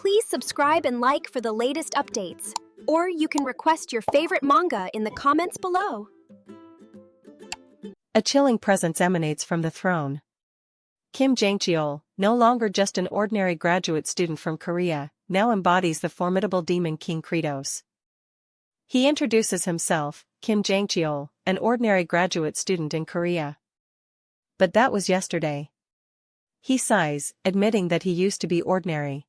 Please subscribe and like for the latest updates. Or you can request your favorite manga in the comments below. A chilling presence emanates from the throne. Kim Jangcheol, no longer just an ordinary graduate student from Korea, now embodies the formidable demon king Kratos. He introduces himself, Kim Jangcheol, an ordinary graduate student in Korea. But that was yesterday. He sighs, admitting that he used to be ordinary.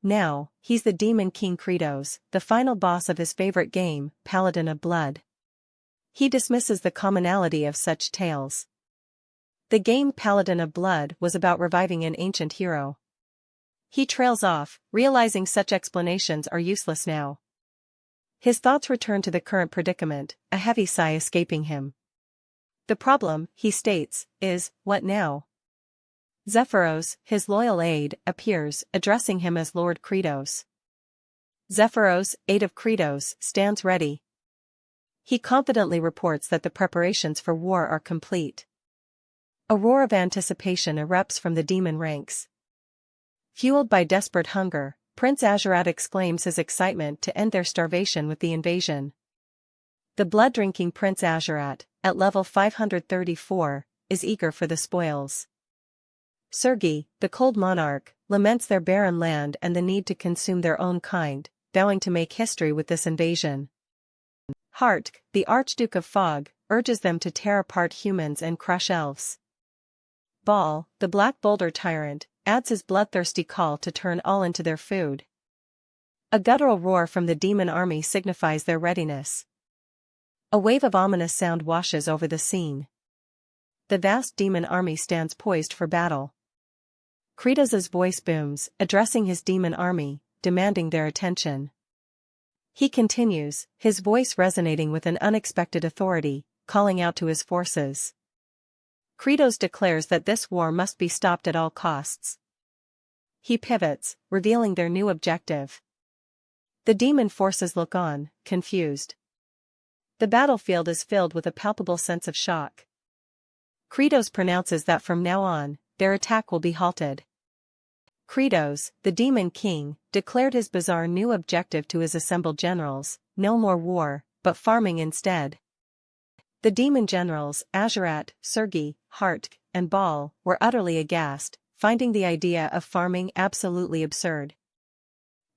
Now, he's the demon king Kratos, the final boss of his favorite game, Paladin of Blood. He dismisses the commonality of such tales. The game Paladin of Blood was about reviving an ancient hero. He trails off, realizing such explanations are useless now. His thoughts return to the current predicament, a heavy sigh escaping him. The problem, he states, is, what now? Zephyros, his loyal aide, appears, addressing him as Lord Kratos. Zephyros, aide of Kratos, stands ready. He confidently reports that the preparations for war are complete. A roar of anticipation erupts from the demon ranks. Fueled by desperate hunger, Prince Azurat exclaims his excitement to end their starvation with the invasion. The blood-drinking Prince Azurat, at level 534, is eager for the spoils. Sergei, the cold monarch, laments their barren land and the need to consume their own kind, vowing to make history with this invasion. Hart, the Archduke of Fog, urges them to tear apart humans and crush elves. Baal, the Black Boulder tyrant, adds his bloodthirsty call to turn all into their food. A guttural roar from the demon army signifies their readiness. A wave of ominous sound washes over the scene. The vast demon army stands poised for battle. Kratos' voice booms, addressing his demon army, demanding their attention. He continues, his voice resonating with an unexpected authority, calling out to his forces. Kratos declares that this war must be stopped at all costs. He pivots, revealing their new objective. The demon forces look on, confused. The battlefield is filled with a palpable sense of shock. Kratos pronounces that from now on, their attack will be halted. Kratos, the demon king, declared his bizarre new objective to his assembled generals: no more war, but farming instead. The demon generals, Azurat, Sergei, Hart, and Baal, were utterly aghast, finding the idea of farming absolutely absurd.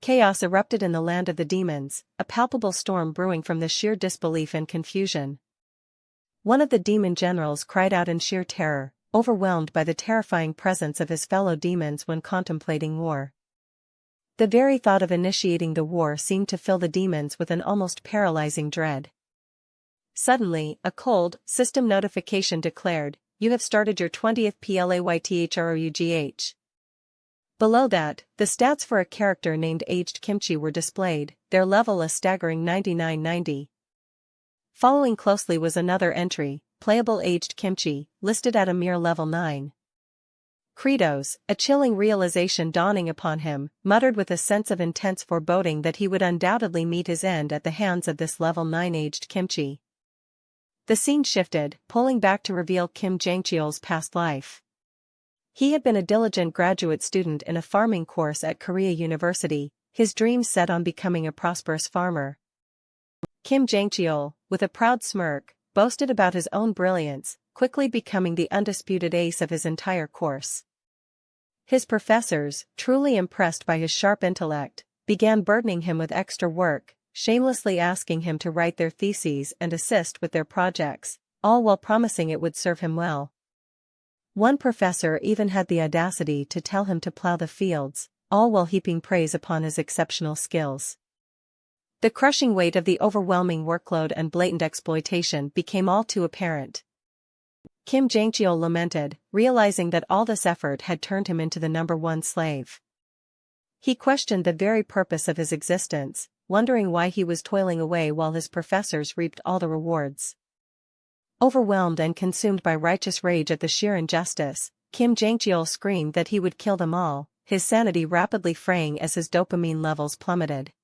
Chaos erupted in the land of the demons, a palpable storm brewing from the sheer disbelief and confusion. One of the demon generals cried out in sheer terror, overwhelmed by the terrifying presence of his fellow demons when contemplating war. The very thought of initiating the war seemed to fill the demons with an almost paralyzing dread. Suddenly, a cold, system notification declared, "You have started your 20th PLAYTHROUGH." Below that, the stats for a character named Aged Kimchi were displayed, their level a staggering 9990. Following closely was another entry, Playable Aged Kimchi, listed at a mere level 9. Kratos, a chilling realization dawning upon him, muttered with a sense of intense foreboding that he would undoubtedly meet his end at the hands of this level 9 Aged Kimchi. The scene shifted, pulling back to reveal Kim Jangcheol's past life. He had been a diligent graduate student in a farming course at Korea University, his dreams set on becoming a prosperous farmer. Kim Jangcheol, with a proud smirk, boasted about his own brilliance, quickly becoming the undisputed ace of his entire course. His professors, truly impressed by his sharp intellect, began burdening him with extra work, shamelessly asking him to write their theses and assist with their projects, all while promising it would serve him well. One professor even had the audacity to tell him to plow the fields, all while heaping praise upon his exceptional skills. The crushing weight of the overwhelming workload and blatant exploitation became all too apparent. Kim Jangcheol lamented, realizing that all this effort had turned him into the #1 slave. He questioned the very purpose of his existence, wondering why he was toiling away while his professors reaped all the rewards. Overwhelmed and consumed by righteous rage at the sheer injustice, Kim Jangcheol screamed that he would kill them all, his sanity rapidly fraying as his dopamine levels plummeted.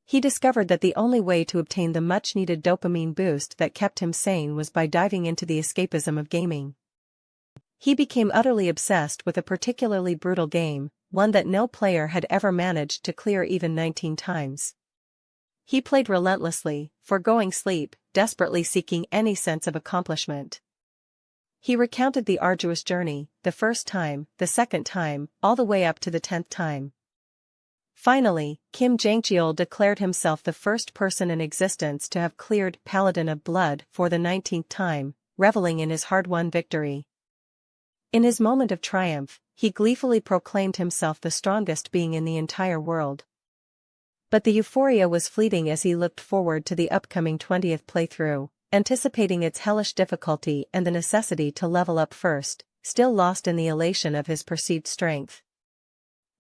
He discovered that the only way to obtain the much-needed dopamine boost that kept him sane was by diving into the escapism of gaming. He became utterly obsessed with a particularly brutal game, one that no player had ever managed to clear even 19 times. He played relentlessly, foregoing sleep, desperately seeking any sense of accomplishment. He recounted the arduous journey, the first time, the second time, all the way up to the 10th time. Finally, Kim Jangcheol declared himself the first person in existence to have cleared Paladin of Blood for the 19th time, reveling in his hard-won victory. In his moment of triumph, he gleefully proclaimed himself the strongest being in the entire world. But the euphoria was fleeting as he looked forward to the upcoming 20th playthrough, anticipating its hellish difficulty and the necessity to level up first, still lost in the elation of his perceived strength.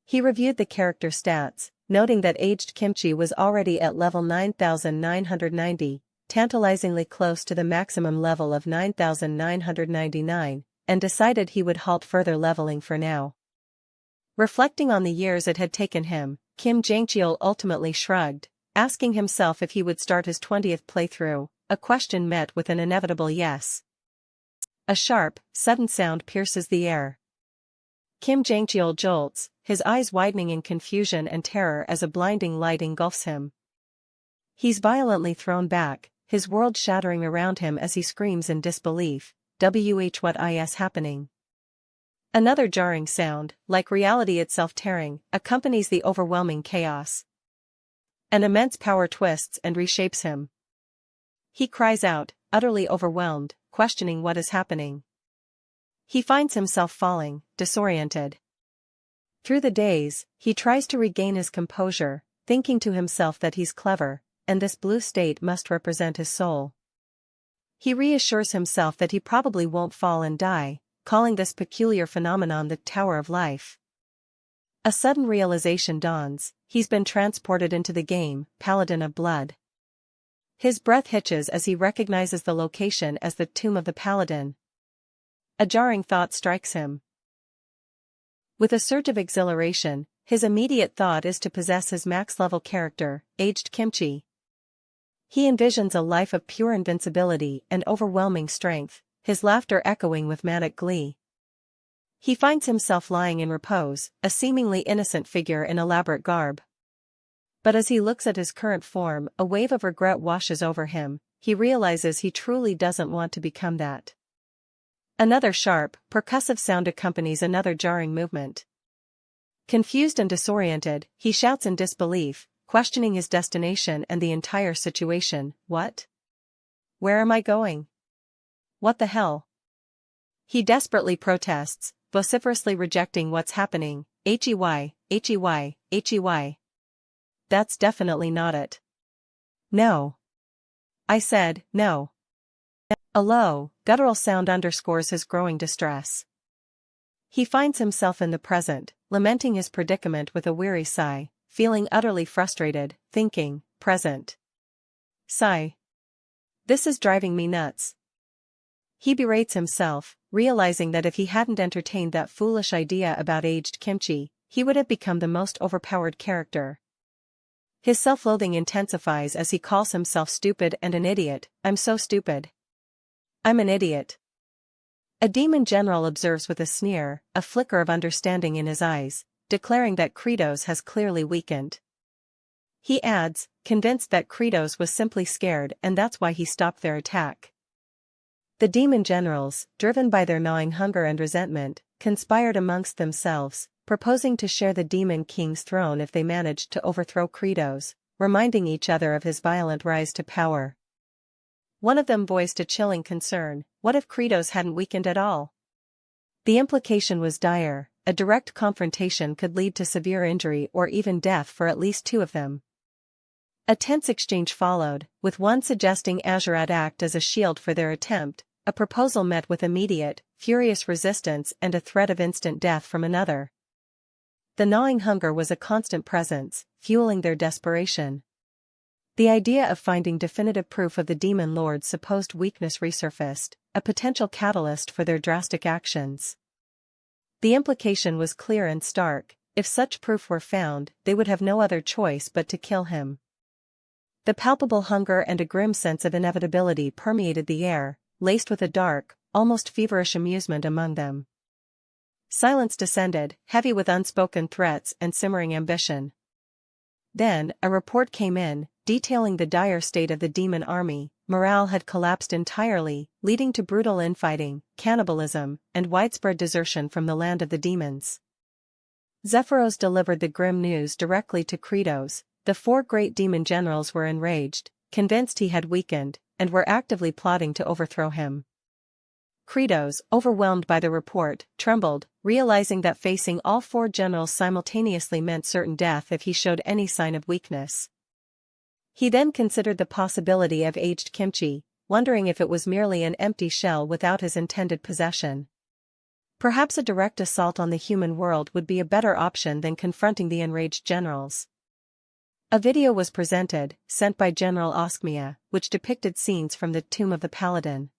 He reviewed the character stats, noting that aged Kimchi was already at level 9,990, tantalizingly close to the maximum level of 9,999, and decided he would halt further leveling for now. Reflecting on the years it had taken him, Kim Jangcheol ultimately shrugged, asking himself if he would start his 20th playthrough, a question met with an inevitable yes. A sharp, sudden sound pierces the air. Kim Jangcheol jolts, his eyes widening in confusion and terror as a blinding light engulfs him. He's violently thrown back, his world shattering around him as he screams in disbelief, what is happening? Another jarring sound, like reality itself tearing, accompanies the overwhelming chaos. An immense power twists and reshapes him. He cries out, utterly overwhelmed, questioning what is happening. He finds himself falling, disoriented. Through the days, he tries to regain his composure, thinking to himself that he's clever, and this blue state must represent his soul. He reassures himself that he probably won't fall and die, calling this peculiar phenomenon the Tower of Life. A sudden realization dawns, he's been transported into the game, Paladin of Blood. His breath hitches as he recognizes the location as the Tomb of the Paladin. A jarring thought strikes him. With a surge of exhilaration, his immediate thought is to possess his max-level character, aged Kimchi. He envisions a life of pure invincibility and overwhelming strength, his laughter echoing with manic glee. He finds himself lying in repose, a seemingly innocent figure in elaborate garb. But as he looks at his current form, a wave of regret washes over him, he realizes he truly doesn't want to become that. Another sharp, percussive sound accompanies another jarring movement. Confused and disoriented, he shouts in disbelief, questioning his destination and the entire situation. What? Where am I going? What the hell? He desperately protests, vociferously rejecting what's happening. Hey. That's definitely not it. No. I said, no. A low, guttural sound underscores his growing distress. He finds himself in the present, lamenting his predicament with a weary sigh, feeling utterly frustrated, thinking, present. Sigh. This is driving me nuts. He berates himself, realizing that if he hadn't entertained that foolish idea about aged Kimchi, he would have become the most overpowered character. His self-loathing intensifies as he calls himself stupid and an idiot. I'm so stupid. I'm an idiot. A demon general observes with a sneer, a flicker of understanding in his eyes, declaring that Kratos has clearly weakened. He adds, convinced that Kratos was simply scared and that's why he stopped their attack. The demon generals, driven by their gnawing hunger and resentment, conspired amongst themselves, proposing to share the demon king's throne if they managed to overthrow Kratos, reminding each other of his violent rise to power. One of them voiced a chilling concern: what if Kratos hadn't weakened at all? The implication was dire, a direct confrontation could lead to severe injury or even death for at least two of them. A tense exchange followed, with one suggesting Azurat act as a shield for their attempt, a proposal met with immediate, furious resistance and a threat of instant death from another. The gnawing hunger was a constant presence, fueling their desperation. The idea of finding definitive proof of the demon lord's supposed weakness resurfaced, a potential catalyst for their drastic actions. The implication was clear and stark: if such proof were found, they would have no other choice but to kill him. The palpable hunger and a grim sense of inevitability permeated the air, laced with a dark, almost feverish amusement among them. Silence descended, heavy with unspoken threats and simmering ambition. Then, a report came in, detailing the dire state of the demon army. Morale had collapsed entirely, leading to brutal infighting, cannibalism, and widespread desertion from the land of the demons. Zephyros delivered the grim news directly to Kratos. The four great demon generals were enraged, convinced he had weakened, and were actively plotting to overthrow him. Kratos, overwhelmed by the report, trembled, realizing that facing all four generals simultaneously meant certain death if he showed any sign of weakness. He then considered the possibility of aged kimchi, wondering if it was merely an empty shell without his intended possession. Perhaps a direct assault on the human world would be a better option than confronting the enraged generals. A video was presented, sent by General Oskmia, which depicted scenes from the tomb of the paladin.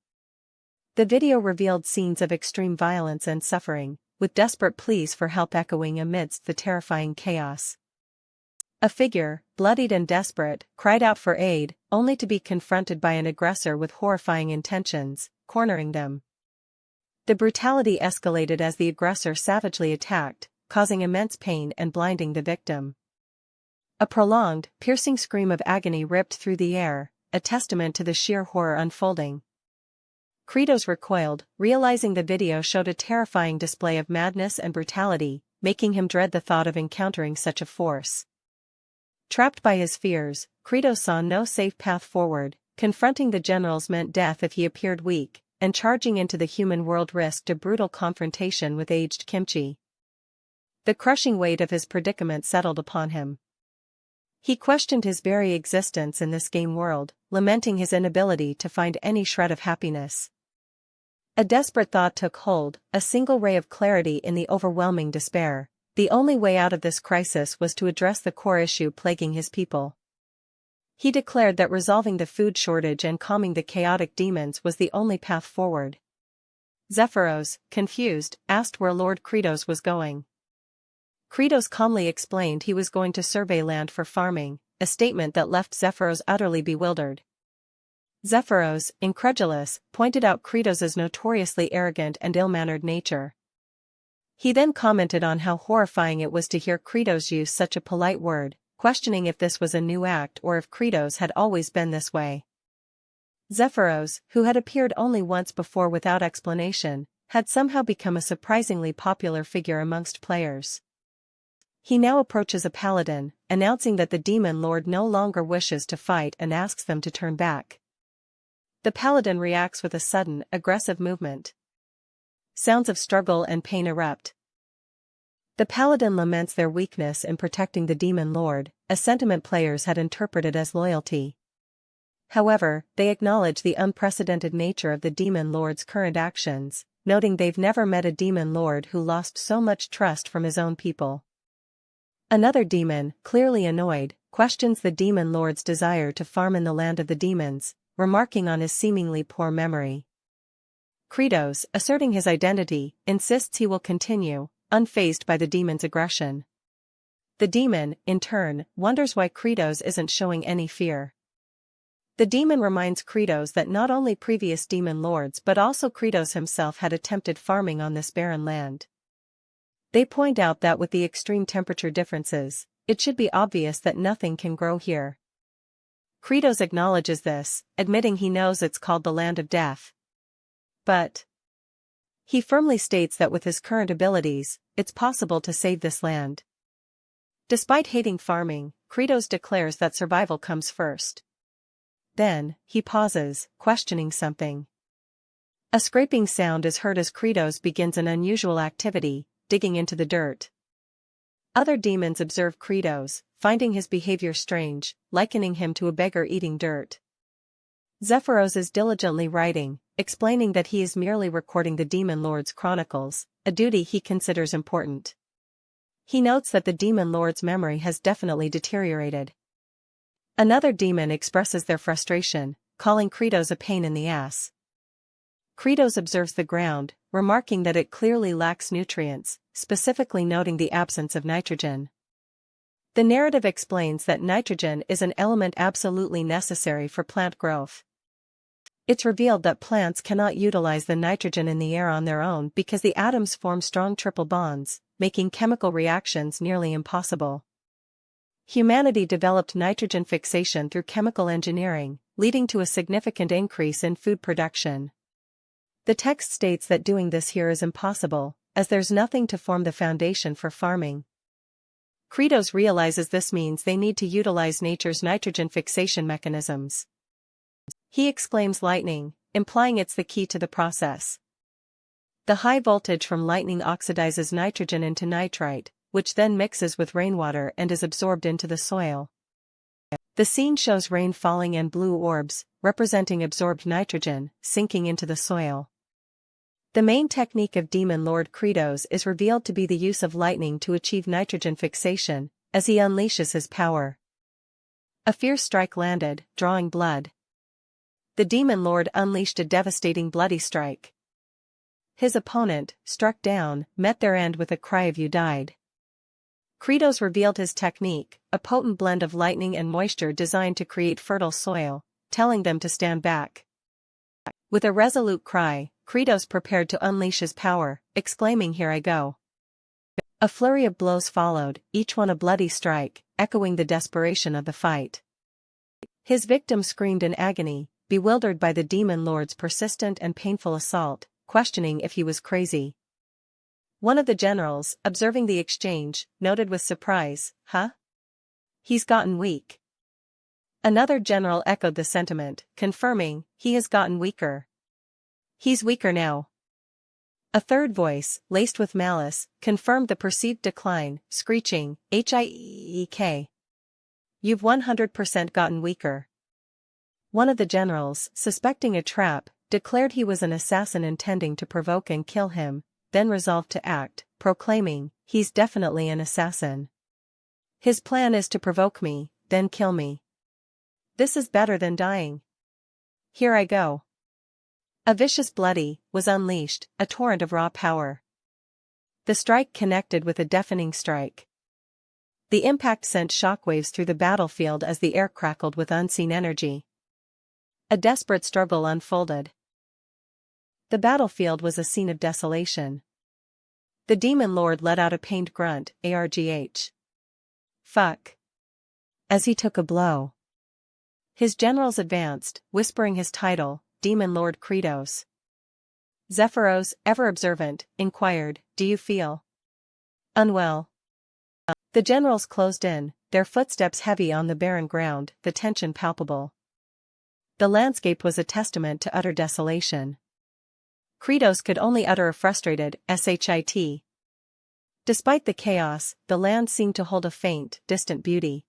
The video revealed scenes of extreme violence and suffering, with desperate pleas for help echoing amidst the terrifying chaos. A figure, bloodied and desperate, cried out for aid, only to be confronted by an aggressor with horrifying intentions, cornering them. The brutality escalated as the aggressor savagely attacked, causing immense pain and blinding the victim. A prolonged, piercing scream of agony ripped through the air, a testament to the sheer horror unfolding. Kratos recoiled, realizing the video showed a terrifying display of madness and brutality, making him dread the thought of encountering such a force. Trapped by his fears, Kratos saw no safe path forward. Confronting the generals meant death if he appeared weak, and charging into the human world risked a brutal confrontation with aged kimchi. The crushing weight of his predicament settled upon him. He questioned his very existence in this game world, lamenting his inability to find any shred of happiness. A desperate thought took hold, a single ray of clarity in the overwhelming despair. The only way out of this crisis was to address the core issue plaguing his people. He declared that resolving the food shortage and calming the chaotic demons was the only path forward. Zephyros, confused, asked where Lord Kratos was going. Kratos calmly explained he was going to survey land for farming, a statement that left Zephyros utterly bewildered. Zephyros, incredulous, pointed out Kratos' notoriously arrogant and ill-mannered nature. He then commented on how horrifying it was to hear Kratos use such a polite word, questioning if this was a new act or if Kratos had always been this way. Zephyros, who had appeared only once before without explanation, had somehow become a surprisingly popular figure amongst players. He now approaches a paladin, announcing that the demon lord no longer wishes to fight and asks them to turn back. The paladin reacts with a sudden, aggressive movement. Sounds of struggle and pain erupt. The paladin laments their weakness in protecting the demon lord, a sentiment players had interpreted as loyalty. However, they acknowledge the unprecedented nature of the demon lord's current actions, noting they've never met a demon lord who lost so much trust from his own people. Another demon, clearly annoyed, questions the demon lord's desire to farm in the land of the demons, remarking on his seemingly poor memory. Kratos, asserting his identity, insists he will continue, unfazed by the demon's aggression. The demon, in turn, wonders why Kratos isn't showing any fear. The demon reminds Kratos that not only previous demon lords but also Kratos himself had attempted farming on this barren land. They point out that with the extreme temperature differences, it should be obvious that nothing can grow here. Kratos acknowledges this, admitting he knows it's called the Land of Death. But he firmly states that with his current abilities, it's possible to save this land. Despite hating farming, Kratos declares that survival comes first. Then, he pauses, questioning something. A scraping sound is heard as Kratos begins an unusual activity, digging into the dirt. Other demons observe Kratos, finding his behavior strange, likening him to a beggar eating dirt. Zephyros is diligently writing, explaining that he is merely recording the demon lord's chronicles, a duty he considers important. He notes that the demon lord's memory has definitely deteriorated. Another demon expresses their frustration, calling Kratos a pain in the ass. Kratos observes the ground, remarking that it clearly lacks nutrients, specifically noting the absence of nitrogen. The narrative explains that nitrogen is an element absolutely necessary for plant growth. It's revealed that plants cannot utilize the nitrogen in the air on their own because the atoms form strong triple bonds, making chemical reactions nearly impossible. Humanity developed nitrogen fixation through chemical engineering, leading to a significant increase in food production. The text states that doing this here is impossible, as there's nothing to form the foundation for farming. Kratos realizes this means they need to utilize nature's nitrogen fixation mechanisms. He exclaims lightning, implying it's the key to the process. The high voltage from lightning oxidizes nitrogen into nitrite, which then mixes with rainwater and is absorbed into the soil. The scene shows rain falling and blue orbs, representing absorbed nitrogen, sinking into the soil. The main technique of Demon Lord Kratos is revealed to be the use of lightning to achieve nitrogen fixation, as he unleashes his power. A fierce strike landed, drawing blood. The Demon Lord unleashed a devastating bloody strike. His opponent, struck down, met their end with a cry of "You died." Kratos revealed his technique, a potent blend of lightning and moisture designed to create fertile soil, telling them to stand back. With a resolute cry, Kratos prepared to unleash his power, exclaiming, "Here I go." A flurry of blows followed, each one a bloody strike, echoing the desperation of the fight. His victim screamed in agony, bewildered by the Demon Lord's persistent and painful assault, questioning if he was crazy. One of the generals, observing the exchange, noted with surprise, "Huh? He's gotten weak." Another general echoed the sentiment, confirming, "He has gotten weaker. He's weaker now." A third voice, laced with malice, confirmed the perceived decline, screeching, "Hiek. You've 100% gotten weaker." One of the generals, suspecting a trap, declared he was an assassin intending to provoke and kill him, then resolved to act, proclaiming, "He's definitely an assassin. His plan is to provoke me, then kill me. This is better than dying. Here I go." A vicious bloody was unleashed, a torrent of raw power. The strike connected with a deafening strike. The impact sent shockwaves through the battlefield as the air crackled with unseen energy. A desperate struggle unfolded. The battlefield was a scene of desolation. The Demon Lord let out a pained grunt, "Argh. Fuck." as he took a blow. His generals advanced, whispering his title, Demon Lord Kratos. Zephyros, ever observant, inquired, "Do you feel unwell?" The generals closed in, their footsteps heavy on the barren ground, the tension palpable. The landscape was a testament to utter desolation. Kratos could only utter a frustrated shit. Despite the chaos, the land seemed to hold a faint, distant beauty.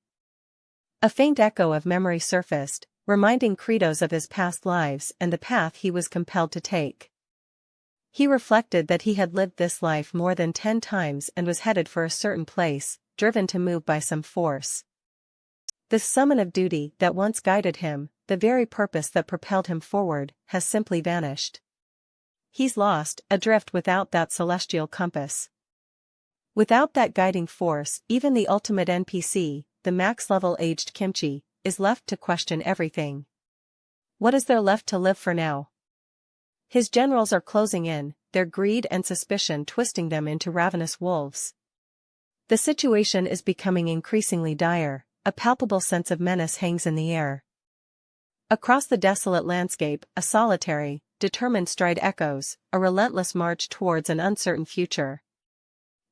A faint echo of memory surfaced, reminding Kratos of his past lives and the path he was compelled to take. He reflected that he had lived this life more than 10 times and was headed for a certain place, driven to move by some force. The summon of duty that once guided him, the very purpose that propelled him forward, has simply vanished. He's lost, adrift without that celestial compass. Without that guiding force, even the ultimate NPC, the max-level aged Kimchi, is left to question everything. What is there left to live for now? His generals are closing in, their greed and suspicion twisting them into ravenous wolves. The situation is becoming increasingly dire, a palpable sense of menace hangs in the air. Across the desolate landscape, a solitary, determined stride echoes, a relentless march towards an uncertain future.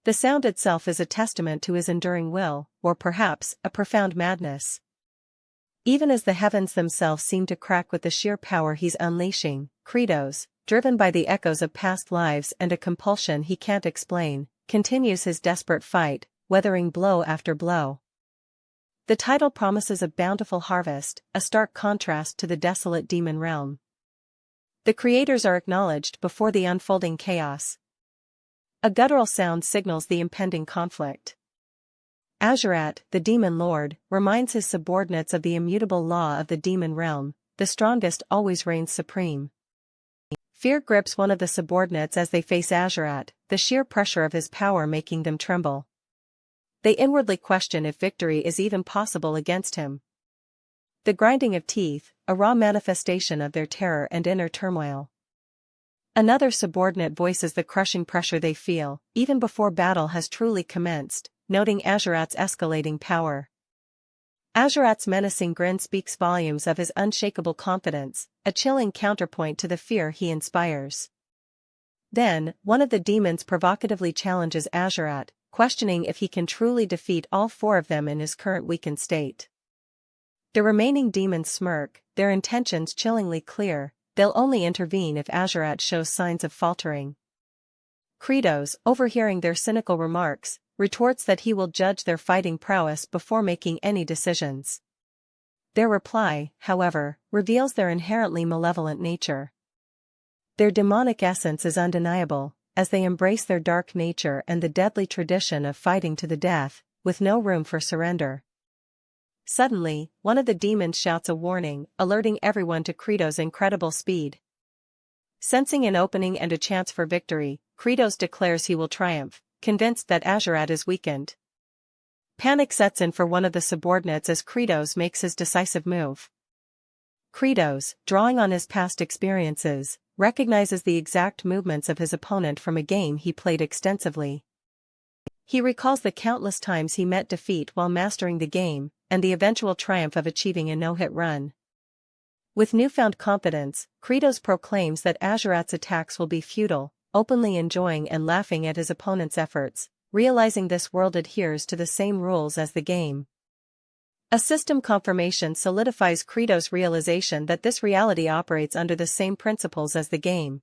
The sound itself is a testament to his enduring will, or perhaps, a profound madness. Even as the heavens themselves seem to crack with the sheer power he's unleashing, Kratos, driven by the echoes of past lives and a compulsion he can't explain, continues his desperate fight, weathering blow after blow. The title promises a bountiful harvest, a stark contrast to the desolate demon realm. The creators are acknowledged before the unfolding chaos. A guttural sound signals the impending conflict. Azurat, the demon lord, reminds his subordinates of the immutable law of the demon realm, the strongest always reigns supreme. Fear grips one of the subordinates as they face Azurat, the sheer pressure of his power making them tremble. They inwardly question if victory is even possible against him. The grinding of teeth, a raw manifestation of their terror and inner turmoil. Another subordinate voices the crushing pressure they feel, even before battle has truly commenced, noting Azurat's escalating power. Azurat's menacing grin speaks volumes of his unshakable confidence, a chilling counterpoint to the fear he inspires. Then, one of the demons provocatively challenges Azurat, questioning if he can truly defeat all four of them in his current weakened state. The remaining demons smirk, their intentions chillingly clear. They'll only intervene if Azurat shows signs of faltering. Kratos, overhearing their cynical remarks, retorts that he will judge their fighting prowess before making any decisions. Their reply, however, reveals their inherently malevolent nature. Their demonic essence is undeniable, as they embrace their dark nature and the deadly tradition of fighting to the death, with no room for surrender. Suddenly, one of the demons shouts a warning, alerting everyone to Kratos' incredible speed. Sensing an opening and a chance for victory, Kratos declares he will triumph, convinced that Azurat is weakened. Panic sets in for one of the subordinates as Kratos makes his decisive move. Kratos, drawing on his past experiences, recognizes the exact movements of his opponent from a game he played extensively. He recalls the countless times he met defeat while mastering the game, and the eventual triumph of achieving a no-hit run. With newfound confidence, Kratos proclaims that Azurat's attacks will be futile, openly enjoying and laughing at his opponent's efforts, realizing this world adheres to the same rules as the game. A system confirmation solidifies Kratos' realization that this reality operates under the same principles as the game.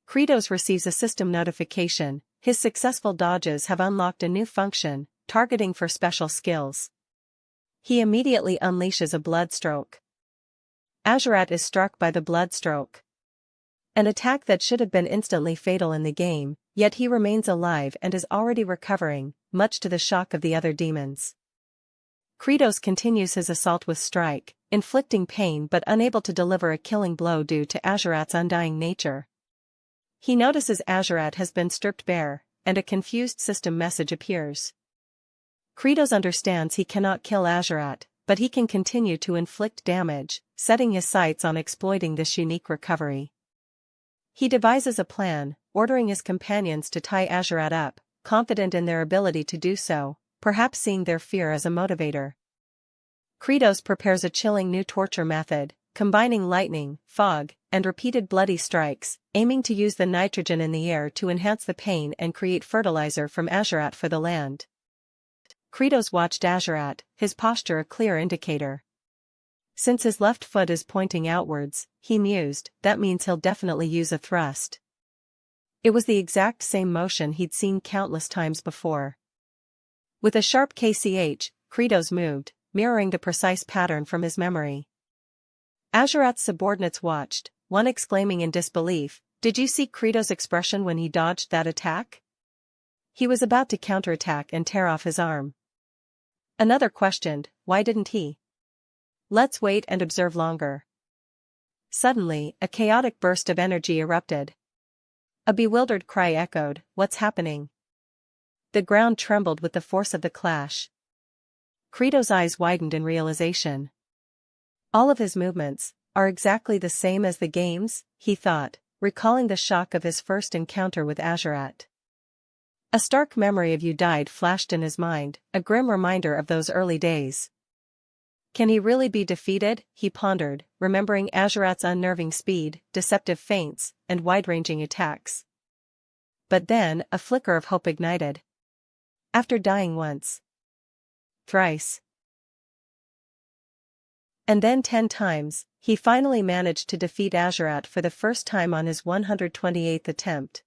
Kratos receives a system notification. His successful dodges have unlocked a new function, targeting for special skills. He immediately unleashes a blood stroke. Azurat is struck by the blood stroke. An attack that should have been instantly fatal in the game, yet he remains alive and is already recovering, much to the shock of the other demons. Kratos continues his assault with strike, inflicting pain but unable to deliver a killing blow due to Azurat's undying nature. He notices Azurat has been stripped bare, and a confused system message appears. Kratos understands he cannot kill Azurat, but he can continue to inflict damage, setting his sights on exploiting this unique recovery. He devises a plan, ordering his companions to tie Azurat up, confident in their ability to do so, perhaps seeing their fear as a motivator. Kratos prepares a chilling new torture method, combining lightning, fog, and repeated bloody strikes, aiming to use the nitrogen in the air to enhance the pain and create fertilizer from Azurat for the land. Kratos watched Azurat, his posture a clear indicator. Since his left foot is pointing outwards, he mused, that means he'll definitely use a thrust. It was the exact same motion he'd seen countless times before. With a sharp KCH, Kratos moved, mirroring the precise pattern from his memory. Azurat's subordinates watched, one exclaiming in disbelief, "Did you see Kratos' expression when he dodged that attack?" He was about to counterattack and tear off his arm. Another questioned, "Why didn't he?" "Let's wait and observe longer." Suddenly, a chaotic burst of energy erupted. A bewildered cry echoed, "What's happening?" The ground trembled with the force of the clash. Kratos' eyes widened in realization. All of his movements are exactly the same as the game's, he thought, recalling the shock of his first encounter with Azurat. A stark memory of "you died" flashed in his mind, a grim reminder of those early days. Can he really be defeated? He pondered, remembering Azurat's unnerving speed, deceptive feints, and wide-ranging attacks. But then, a flicker of hope ignited. After dying once, thrice, and then 10 times, he finally managed to defeat Azurat for the first time on his 128th attempt.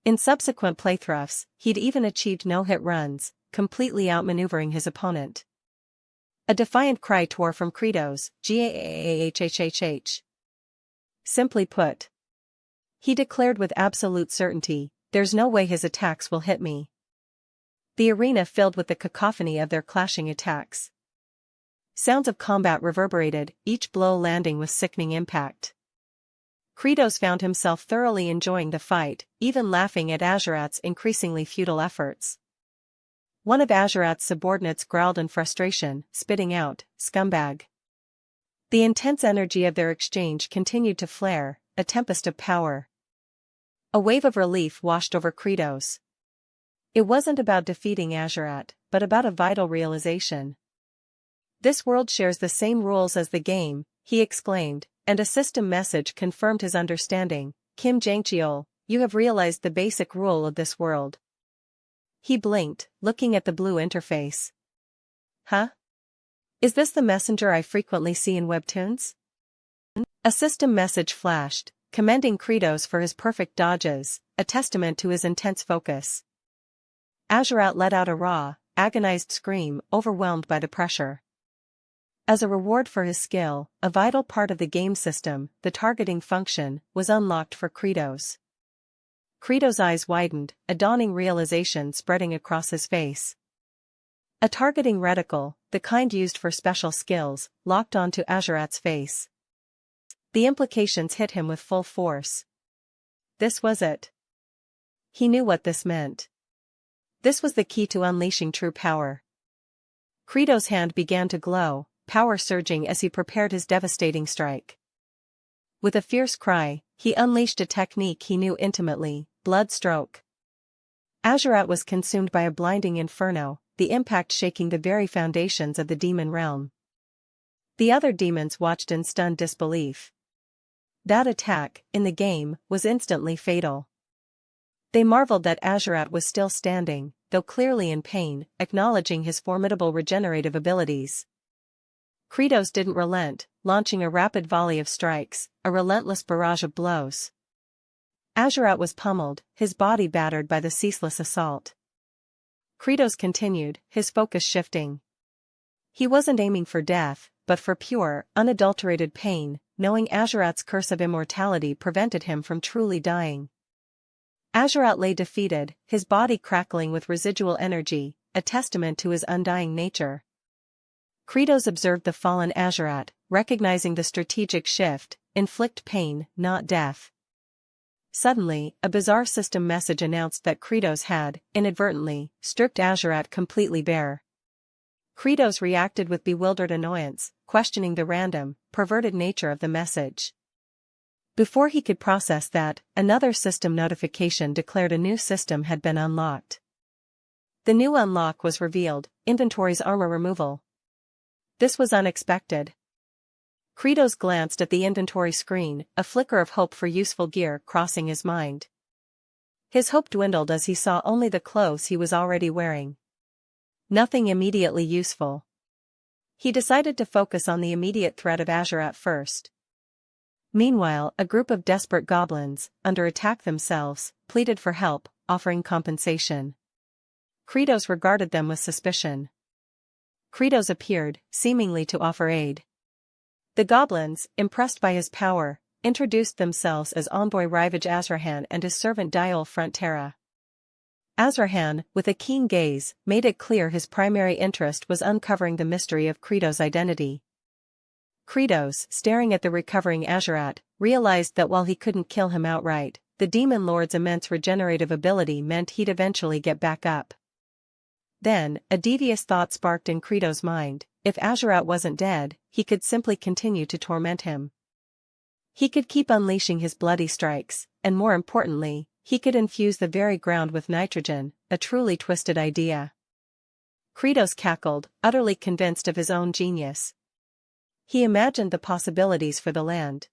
In subsequent playthroughs, he'd even achieved no-hit runs, completely outmaneuvering his opponent. A defiant cry tore from Kratos, "Gahhhhh." Simply put, he declared with absolute certainty, "There's no way his attacks will hit me." The arena filled with the cacophony of their clashing attacks. Sounds of combat reverberated, each blow landing with sickening impact. Kratos found himself thoroughly enjoying the fight, even laughing at Azurat's increasingly futile efforts. One of Azurat's subordinates growled in frustration, spitting out, "Scumbag." The intense energy of their exchange continued to flare, a tempest of power. A wave of relief washed over Kratos. It wasn't about defeating Azurat, but about a vital realization. This world shares the same rules as the game, he exclaimed, and a system message confirmed his understanding. Kim Jangcheol, you have realized the basic rule of this world. He blinked, looking at the blue interface. Huh? Is this the messenger I frequently see in Webtoons? A system message flashed, commending Kratos for his perfect dodges, a testament to his intense focus. Azurat let out a raw, agonized scream, overwhelmed by the pressure. As a reward for his skill, a vital part of the game system, the targeting function, was unlocked for Kratos. Kratos' eyes widened, a dawning realization spreading across his face. A targeting reticle, the kind used for special skills, locked onto Azurat's face. The implications hit him with full force. This was it. He knew what this meant. This was the key to unleashing true power. Kratos' hand began to glow, power surging as he prepared his devastating strike. With a fierce cry, he unleashed a technique he knew intimately, blood stroke. Azurat was consumed by a blinding inferno, the impact shaking the very foundations of the demon realm. The other demons watched in stunned disbelief. That attack, in the game, was instantly fatal. They marveled that Azurat was still standing, though clearly in pain, acknowledging his formidable regenerative abilities. Kratos didn't relent, launching a rapid volley of strikes, a relentless barrage of blows. Azurat was pummeled, his body battered by the ceaseless assault. Kratos continued, his focus shifting. He wasn't aiming for death, but for pure, unadulterated pain, knowing Azurat's curse of immortality prevented him from truly dying. Azurat lay defeated, his body crackling with residual energy, a testament to his undying nature. Kratos observed the fallen Azurat, recognizing the strategic shift, inflict pain, not death. Suddenly, a bizarre system message announced that Kratos had, inadvertently, stripped Azurat completely bare. Kratos reacted with bewildered annoyance, questioning the random, perverted nature of the message. Before he could process that, another system notification declared a new system had been unlocked. The new unlock was revealed, inventory's armor removal. This was unexpected. Kratos glanced at the inventory screen, a flicker of hope for useful gear crossing his mind. His hope dwindled as he saw only the clothes he was already wearing. Nothing immediately useful. He decided to focus on the immediate threat of Azurat first. Meanwhile, a group of desperate goblins, under attack themselves, pleaded for help, offering compensation. Kratos regarded them with suspicion. Kratos appeared, seemingly to offer aid. The goblins, impressed by his power, introduced themselves as envoy Rivage Azrahan and his servant Diol Frontera. Azrahan, with a keen gaze, made it clear his primary interest was uncovering the mystery of Kratos' identity. Kratos, staring at the recovering Azurat, realized that while he couldn't kill him outright, the demon lord's immense regenerative ability meant he'd eventually get back up. Then, a devious thought sparked in Kratos' mind: if Azurat wasn't dead, he could simply continue to torment him. He could keep unleashing his bloody strikes, and more importantly, he could infuse the very ground with nitrogen, a truly twisted idea. Kratos cackled, utterly convinced of his own genius. He imagined the possibilities for the land.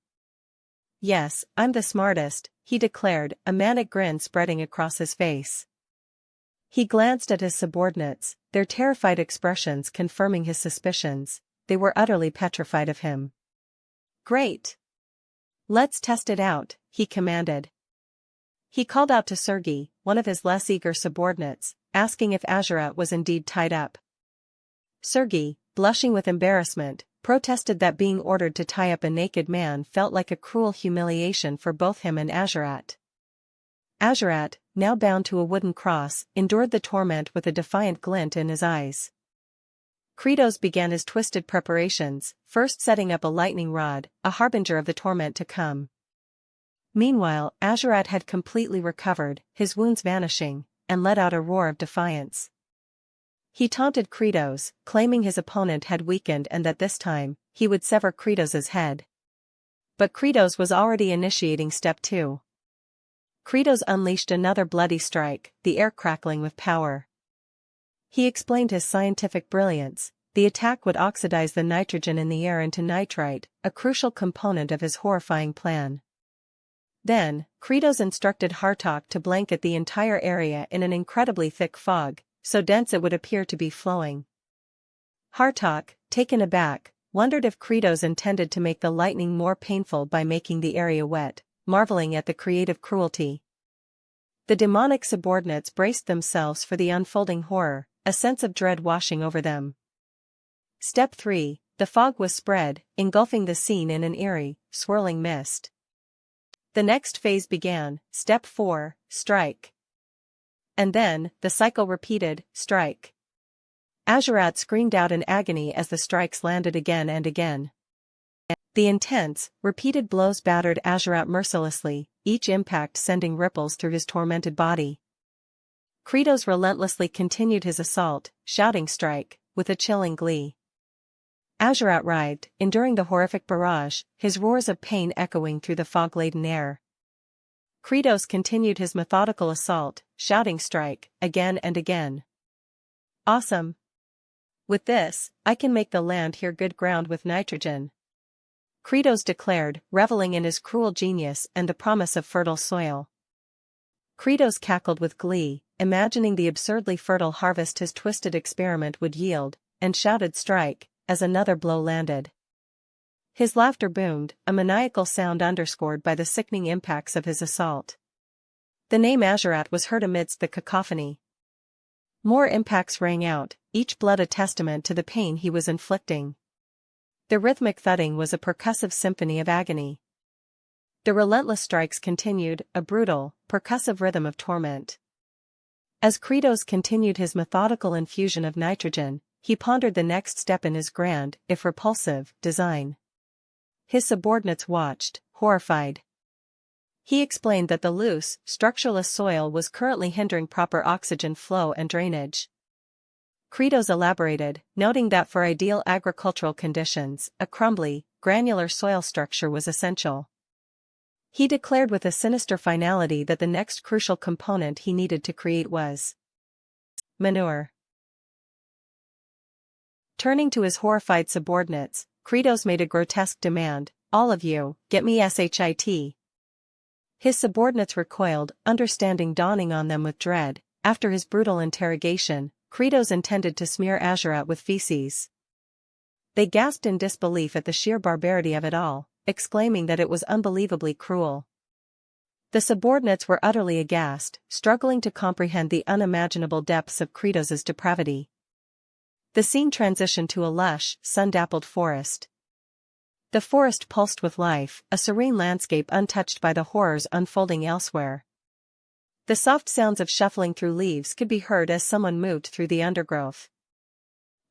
Yes, I'm the smartest, he declared, a manic grin spreading across his face. He glanced at his subordinates, their terrified expressions confirming his suspicions. They were utterly petrified of him. Great! Let's test it out, he commanded. He called out to Sergei, one of his less eager subordinates, asking if Azurat was indeed tied up. Sergei, blushing with embarrassment, protested that being ordered to tie up a naked man felt like a cruel humiliation for both him and Azurat. Azurat, now bound to a wooden cross, endured the torment with a defiant glint in his eyes. Kratos began his twisted preparations, first setting up a lightning rod, a harbinger of the torment to come. Meanwhile, Azurat had completely recovered, his wounds vanishing, and let out a roar of defiance. He taunted Kratos, claiming his opponent had weakened and that this time, he would sever Kretos's head. But Kretos was already initiating step 2. Kretos unleashed another bloody strike, the air crackling with power. He explained his scientific brilliance. The attack would oxidize the nitrogen in the air into nitrite, a crucial component of his horrifying plan. Then, Kretos instructed Hartok to blanket the entire area in an incredibly thick fog, so dense it would appear to be flowing. Hartok, taken aback, wondered if Kretos intended to make the lightning more painful by making the area wet, marveling at the creative cruelty. The demonic subordinates braced themselves for the unfolding horror, a sense of dread washing over them. Step 3, the fog was spread, engulfing the scene in an eerie, swirling mist. The next phase began, step 4, strike. And then, the cycle repeated, strike. Azurat screamed out in agony as the strikes landed again and again. The intense, repeated blows battered Azurat mercilessly, each impact sending ripples through his tormented body. Kretos relentlessly continued his assault, shouting strike, with a chilling glee. Azurat writhed, enduring the horrific barrage, his roars of pain echoing through the fog-laden air. Kretos continued his methodical assault, shouting strike, again and again. Awesome! With this, I can make the land here good ground with nitrogen. Kretos declared, reveling in his cruel genius and the promise of fertile soil. Kretos cackled with glee, imagining the absurdly fertile harvest his twisted experiment would yield, and shouted strike, as another blow landed. His laughter boomed, a maniacal sound underscored by the sickening impacts of his assault. The name Azurat was heard amidst the cacophony. More impacts rang out, each blood a testament to the pain he was inflicting. The rhythmic thudding was a percussive symphony of agony. The relentless strikes continued, a brutal, percussive rhythm of torment. As Kretos continued his methodical infusion of nitrogen, he pondered the next step in his grand, if repulsive, design. His subordinates watched, horrified. He explained that the loose, structureless soil was currently hindering proper oxygen flow and drainage. Kretos elaborated, noting that for ideal agricultural conditions, a crumbly, granular soil structure was essential. He declared with a sinister finality that the next crucial component he needed to create was manure. Turning to his horrified subordinates, Kretos made a grotesque demand, all of you, get me shit. His subordinates recoiled, understanding dawning on them with dread. After his brutal interrogation, Kretos intended to smear Azurat with feces. They gasped in disbelief at the sheer barbarity of it all, exclaiming that it was unbelievably cruel. The subordinates were utterly aghast, struggling to comprehend the unimaginable depths of Kretos's depravity. The scene transitioned to a lush, sun-dappled forest. The forest pulsed with life, a serene landscape untouched by the horrors unfolding elsewhere. The soft sounds of shuffling through leaves could be heard as someone moved through the undergrowth.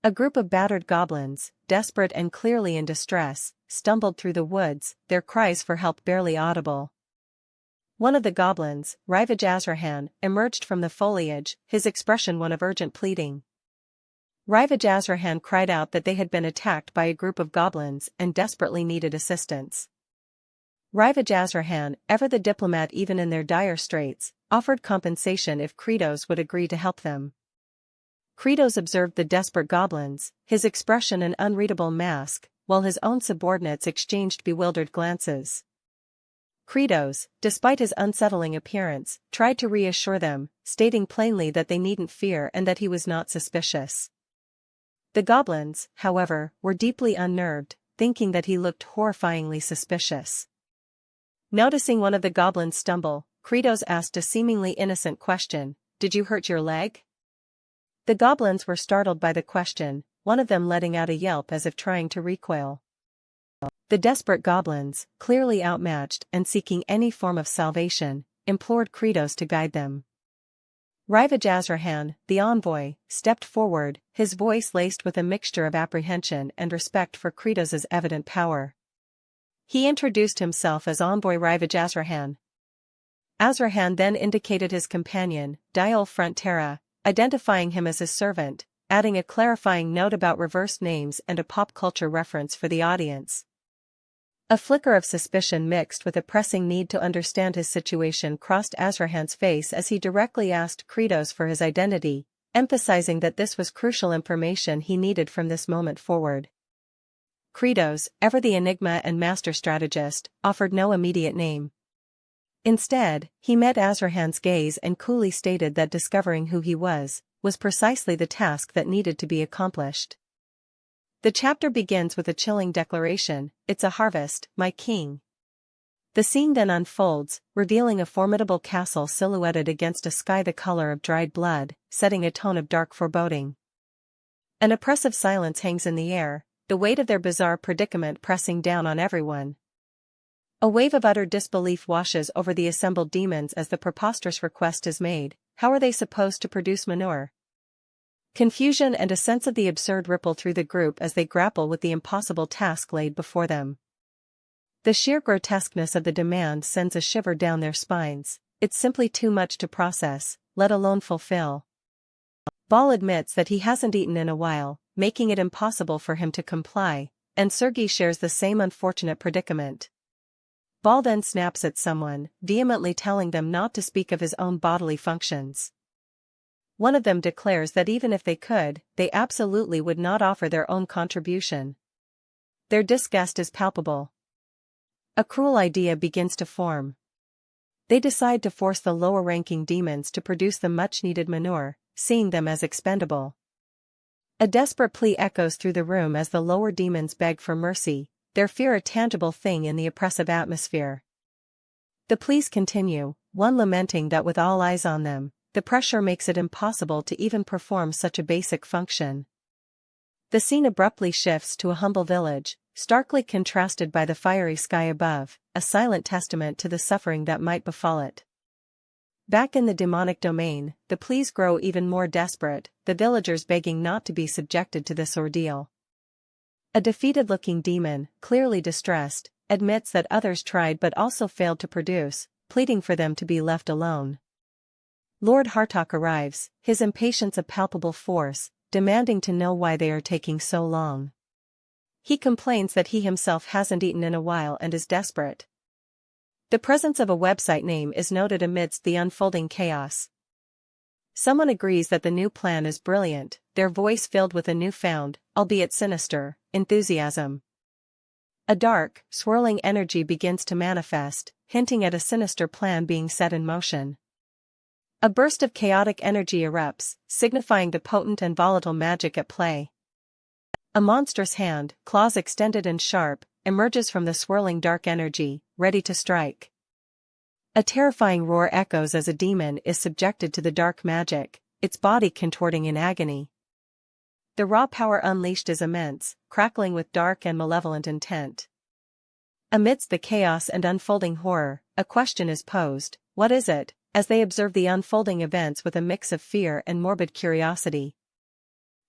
A group of battered goblins, desperate and clearly in distress, stumbled through the woods, their cries for help barely audible. One of the goblins, Rivage Azrahan, emerged from the foliage, his expression one of urgent pleading. Rivage Azrahan cried out that they had been attacked by a group of goblins and desperately needed assistance. Rivage Azrahan, ever the diplomat even in their dire straits, offered compensation if Kretos would agree to help them. Kretos observed the desperate goblins, his expression an unreadable mask, while his own subordinates exchanged bewildered glances. Kretos, despite his unsettling appearance, tried to reassure them, stating plainly that they needn't fear and that he was not suspicious. The goblins, however, were deeply unnerved, thinking that he looked horrifyingly suspicious. Noticing one of the goblins stumble, Kretos asked a seemingly innocent question, "Did you hurt your leg?" The goblins were startled by the question, one of them letting out a yelp as if trying to recoil. The desperate goblins, clearly outmatched and seeking any form of salvation, implored Kretos to guide them. Rivage Azrahan, the envoy, stepped forward, his voice laced with a mixture of apprehension and respect for Kretos's evident power. He introduced himself as envoy Rivage Azrahan. Azrahan then indicated his companion, Diol Frontera, identifying him as his servant. adding a clarifying note about reverse names and a pop culture reference for the audience. A flicker of suspicion mixed with a pressing need to understand his situation crossed Azrahan's face as he directly asked Kratos for his identity, emphasizing that this was crucial information he needed from this moment forward. Kratos, ever the enigma and master strategist, offered no immediate name. Instead, he met Azrahan's gaze and coolly stated that discovering who he was precisely the task that needed to be accomplished. The chapter begins with a chilling declaration, "It's a harvest, my king." The scene then unfolds, revealing a formidable castle silhouetted against a sky the color of dried blood, setting a tone of dark foreboding. An oppressive silence hangs in the air, the weight of their bizarre predicament pressing down on everyone. A wave of utter disbelief washes over the assembled demons as the preposterous request is made, how are they supposed to produce manure? Confusion and a sense of the absurd ripple through the group as they grapple with the impossible task laid before them. The sheer grotesqueness of the demand sends a shiver down their spines, it's simply too much to process, let alone fulfill. Ball admits that he hasn't eaten in a while, making it impossible for him to comply, and Sergei shares the same unfortunate predicament. Ball then snaps at someone, vehemently telling them not to speak of his own bodily functions. One of them declares that even if they could, they absolutely would not offer their own contribution. Their disgust is palpable. A cruel idea begins to form. They decide to force the lower-ranking demons to produce the much-needed manure, seeing them as expendable. A desperate plea echoes through the room as the lower demons beg for mercy, their fear a tangible thing in the oppressive atmosphere. The pleas continue, one lamenting that with all eyes on them, the pressure makes it impossible to even perform such a basic function. The scene abruptly shifts to a humble village, starkly contrasted by the fiery sky above, a silent testament to the suffering that might befall it. Back in the demonic domain, the pleas grow even more desperate, the villagers begging not to be subjected to this ordeal. A defeated-looking demon, clearly distressed, admits that others tried but also failed to produce, pleading for them to be left alone. Lord Hartok arrives, his impatience a palpable force, demanding to know why they are taking so long. He complains that he himself hasn't eaten in a while and is desperate. The presence of a website name is noted amidst the unfolding chaos. Someone agrees that the new plan is brilliant, their voice filled with a newfound, albeit sinister, enthusiasm. A dark, swirling energy begins to manifest, hinting at a sinister plan being set in motion. A burst of chaotic energy erupts, signifying the potent and volatile magic at play. A monstrous hand, claws extended and sharp, emerges from the swirling dark energy, ready to strike. A terrifying roar echoes as a demon is subjected to the dark magic, its body contorting in agony. The raw power unleashed is immense, crackling with dark and malevolent intent. Amidst the chaos and unfolding horror, a question is posed, what is it, as they observe the unfolding events with a mix of fear and morbid curiosity.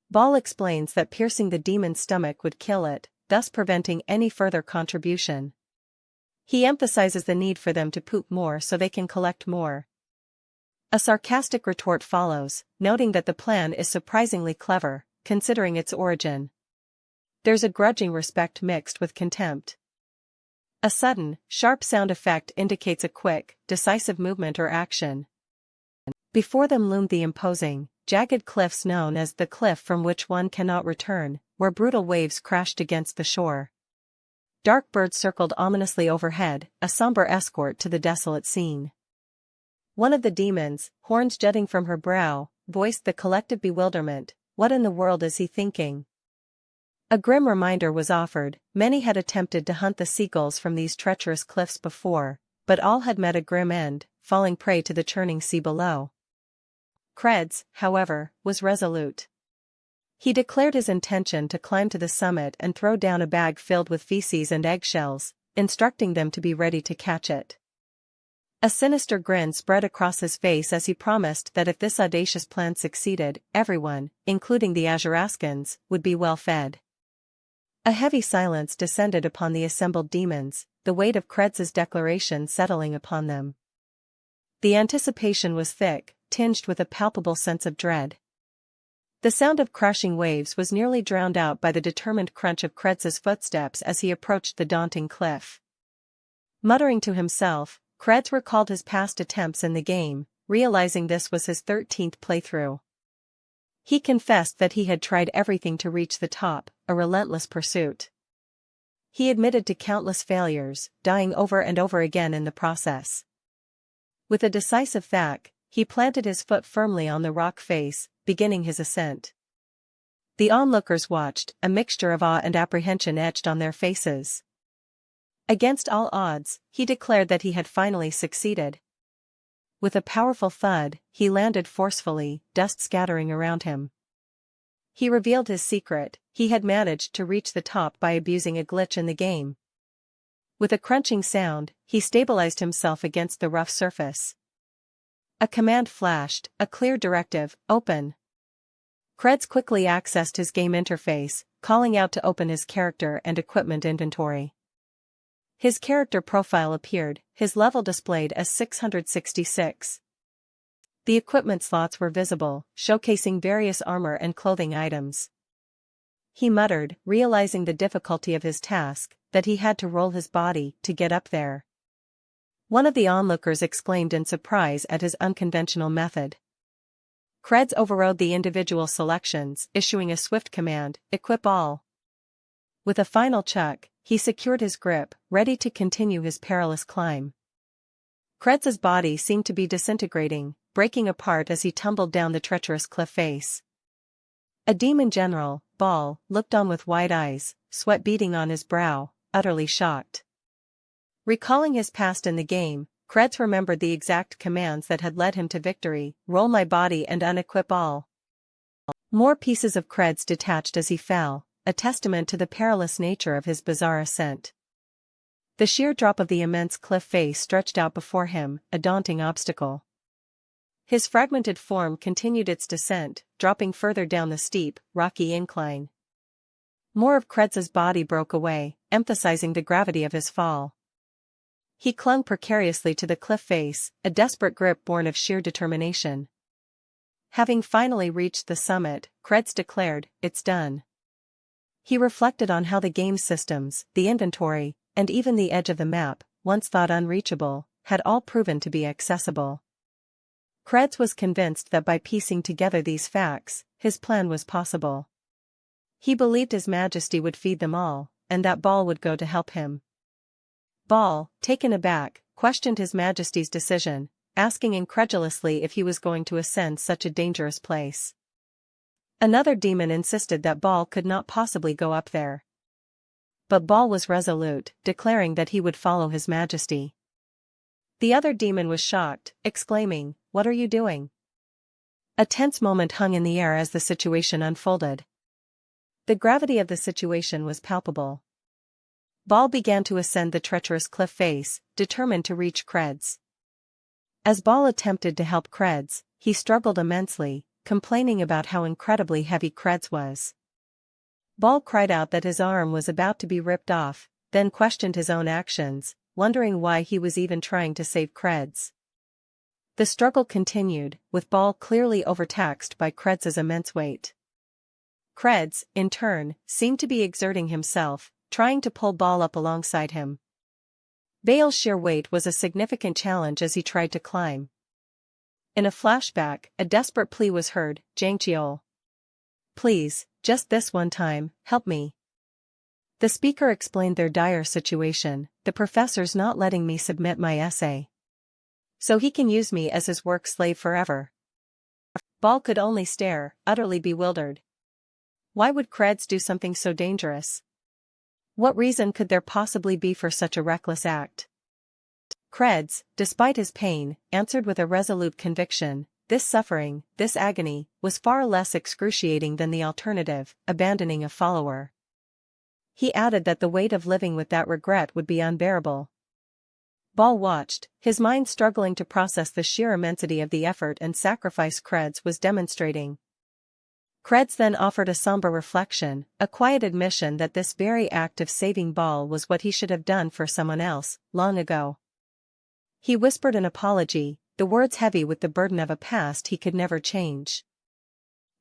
Ball explains that piercing the demon's stomach would kill it, thus preventing any further contribution. He emphasizes the need for them to poop more so they can collect more. A sarcastic retort follows, noting that the plan is surprisingly clever, considering its origin. There's a grudging respect mixed with contempt. A sudden, sharp sound effect indicates a quick, decisive movement or action. Before them loomed the imposing, jagged cliffs known as the cliff from which one cannot return, where brutal waves crashed against the shore. Dark birds circled ominously overhead, a somber escort to the desolate scene. One of the demons, horns jutting from her brow, voiced the collective bewilderment, what in the world is he thinking? A grim reminder was offered, many had attempted to hunt the seagulls from these treacherous cliffs before, but all had met a grim end, falling prey to the churning sea below. Krebs, however, was resolute. He declared his intention to climb to the summit and throw down a bag filled with feces and eggshells, instructing them to be ready to catch it. A sinister grin spread across his face as he promised that if this audacious plan succeeded, everyone, including the Azuraskans, would be well fed. A heavy silence descended upon the assembled demons, the weight of Krebs's declaration settling upon them. The anticipation was thick, tinged with a palpable sense of dread. The sound of crashing waves was nearly drowned out by the determined crunch of Kretz's footsteps as he approached the daunting cliff. Muttering to himself, Kretz recalled his past attempts in the game, realizing this was his 13th playthrough. He confessed that he had tried everything to reach the top, a relentless pursuit. He admitted to countless failures, dying over and over again in the process. With a decisive thwack, he planted his foot firmly on the rock face, beginning his ascent. The onlookers watched, a mixture of awe and apprehension etched on their faces. Against all odds, he declared that he had finally succeeded. With a powerful thud, he landed forcefully, dust scattering around him. He revealed his secret: he had managed to reach the top by abusing a glitch in the game. With a crunching sound, he stabilized himself against the rough surface. A command flashed, a clear directive: open. Kretz quickly accessed his game interface, calling out to open his character and equipment inventory. His character profile appeared, his level displayed as 666. The equipment slots were visible, showcasing various armor and clothing items. He muttered, realizing the difficulty of his task, that he had to roll his body to get up there. One of the onlookers exclaimed in surprise at his unconventional method. Kretz overrode the individual selections, issuing a swift command: equip all. With a final chuck, he secured his grip, ready to continue his perilous climb. Kretz's body seemed to be disintegrating, breaking apart as he tumbled down the treacherous cliff face. A demon general, Ball, looked on with wide eyes, sweat beading on his brow, utterly shocked. Recalling his past in the game, Kretz remembered the exact commands that had led him to victory: roll my body and unequip all. More pieces of Kretz detached as he fell, a testament to the perilous nature of his bizarre ascent. The sheer drop of the immense cliff face stretched out before him, a daunting obstacle. His fragmented form continued its descent, dropping further down the steep, rocky incline. More of Kretz's body broke away, emphasizing the gravity of his fall. He clung precariously to the cliff face, a desperate grip born of sheer determination. Having finally reached the summit, Kretz declared, "It's done." He reflected on how the game's systems, the inventory, and even the edge of the map, once thought unreachable, had all proven to be accessible. Kretz was convinced that by piecing together these facts, his plan was possible. He believed His Majesty would feed them all, and that Ball would go to help him. Ball, taken aback, questioned His Majesty's decision, asking incredulously if he was going to ascend such a dangerous place. Another demon insisted that Ball could not possibly go up there. But Ball was resolute, declaring that he would follow His Majesty. The other demon was shocked, exclaiming, "What are you doing?" A tense moment hung in the air as the situation unfolded. The gravity of the situation was palpable. Ball began to ascend the treacherous cliff face, determined to reach Kretz. As Ball attempted to help Kretz, he struggled immensely, complaining about how incredibly heavy Kretz was. Ball cried out that his arm was about to be ripped off, then questioned his own actions, wondering why he was even trying to save Kretz. The struggle continued, with Ball clearly overtaxed by Kretz's immense weight. Kretz, in turn, seemed to be exerting himself, trying to pull Ball up alongside him. Bale's sheer weight was a significant challenge as he tried to climb. In a flashback, a desperate plea was heard: "Jangcheol. Please, just this one time, help me." The speaker explained their dire situation: "The professor's not letting me submit my essay. So he can use me as his work slave forever." Ball could only stare, utterly bewildered. Why would Kretz do something so dangerous? What reason could there possibly be for such a reckless act? Kretz, despite his pain, answered with a resolute conviction: this suffering, this agony, was far less excruciating than the alternative, abandoning a follower. He added that the weight of living with that regret would be unbearable. Ball watched, his mind struggling to process the sheer immensity of the effort and sacrifice Kretz was demonstrating. Kretz then offered a somber reflection, a quiet admission that this very act of saving Ball was what he should have done for someone else, long ago. He whispered an apology, the words heavy with the burden of a past he could never change.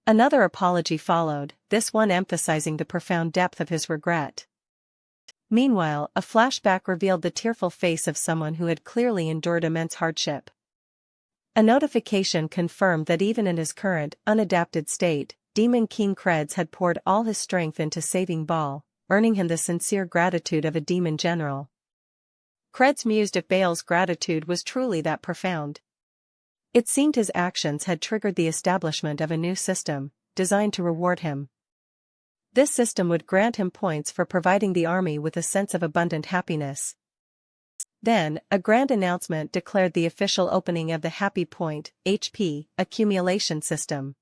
Another apology followed, this one emphasizing the profound depth of his regret. Meanwhile, a flashback revealed the tearful face of someone who had clearly endured immense hardship. A notification confirmed that even in his current, unadapted state, Demon King Krebs had poured all his strength into saving Baal, earning him the sincere gratitude of a demon general. Krebs mused if Baal's gratitude was truly that profound. It seemed his actions had triggered the establishment of a new system, designed to reward him. This system would grant him points for providing the army with a sense of abundant happiness. Then, a grand announcement declared the official opening of the Happy Point (HP) accumulation system.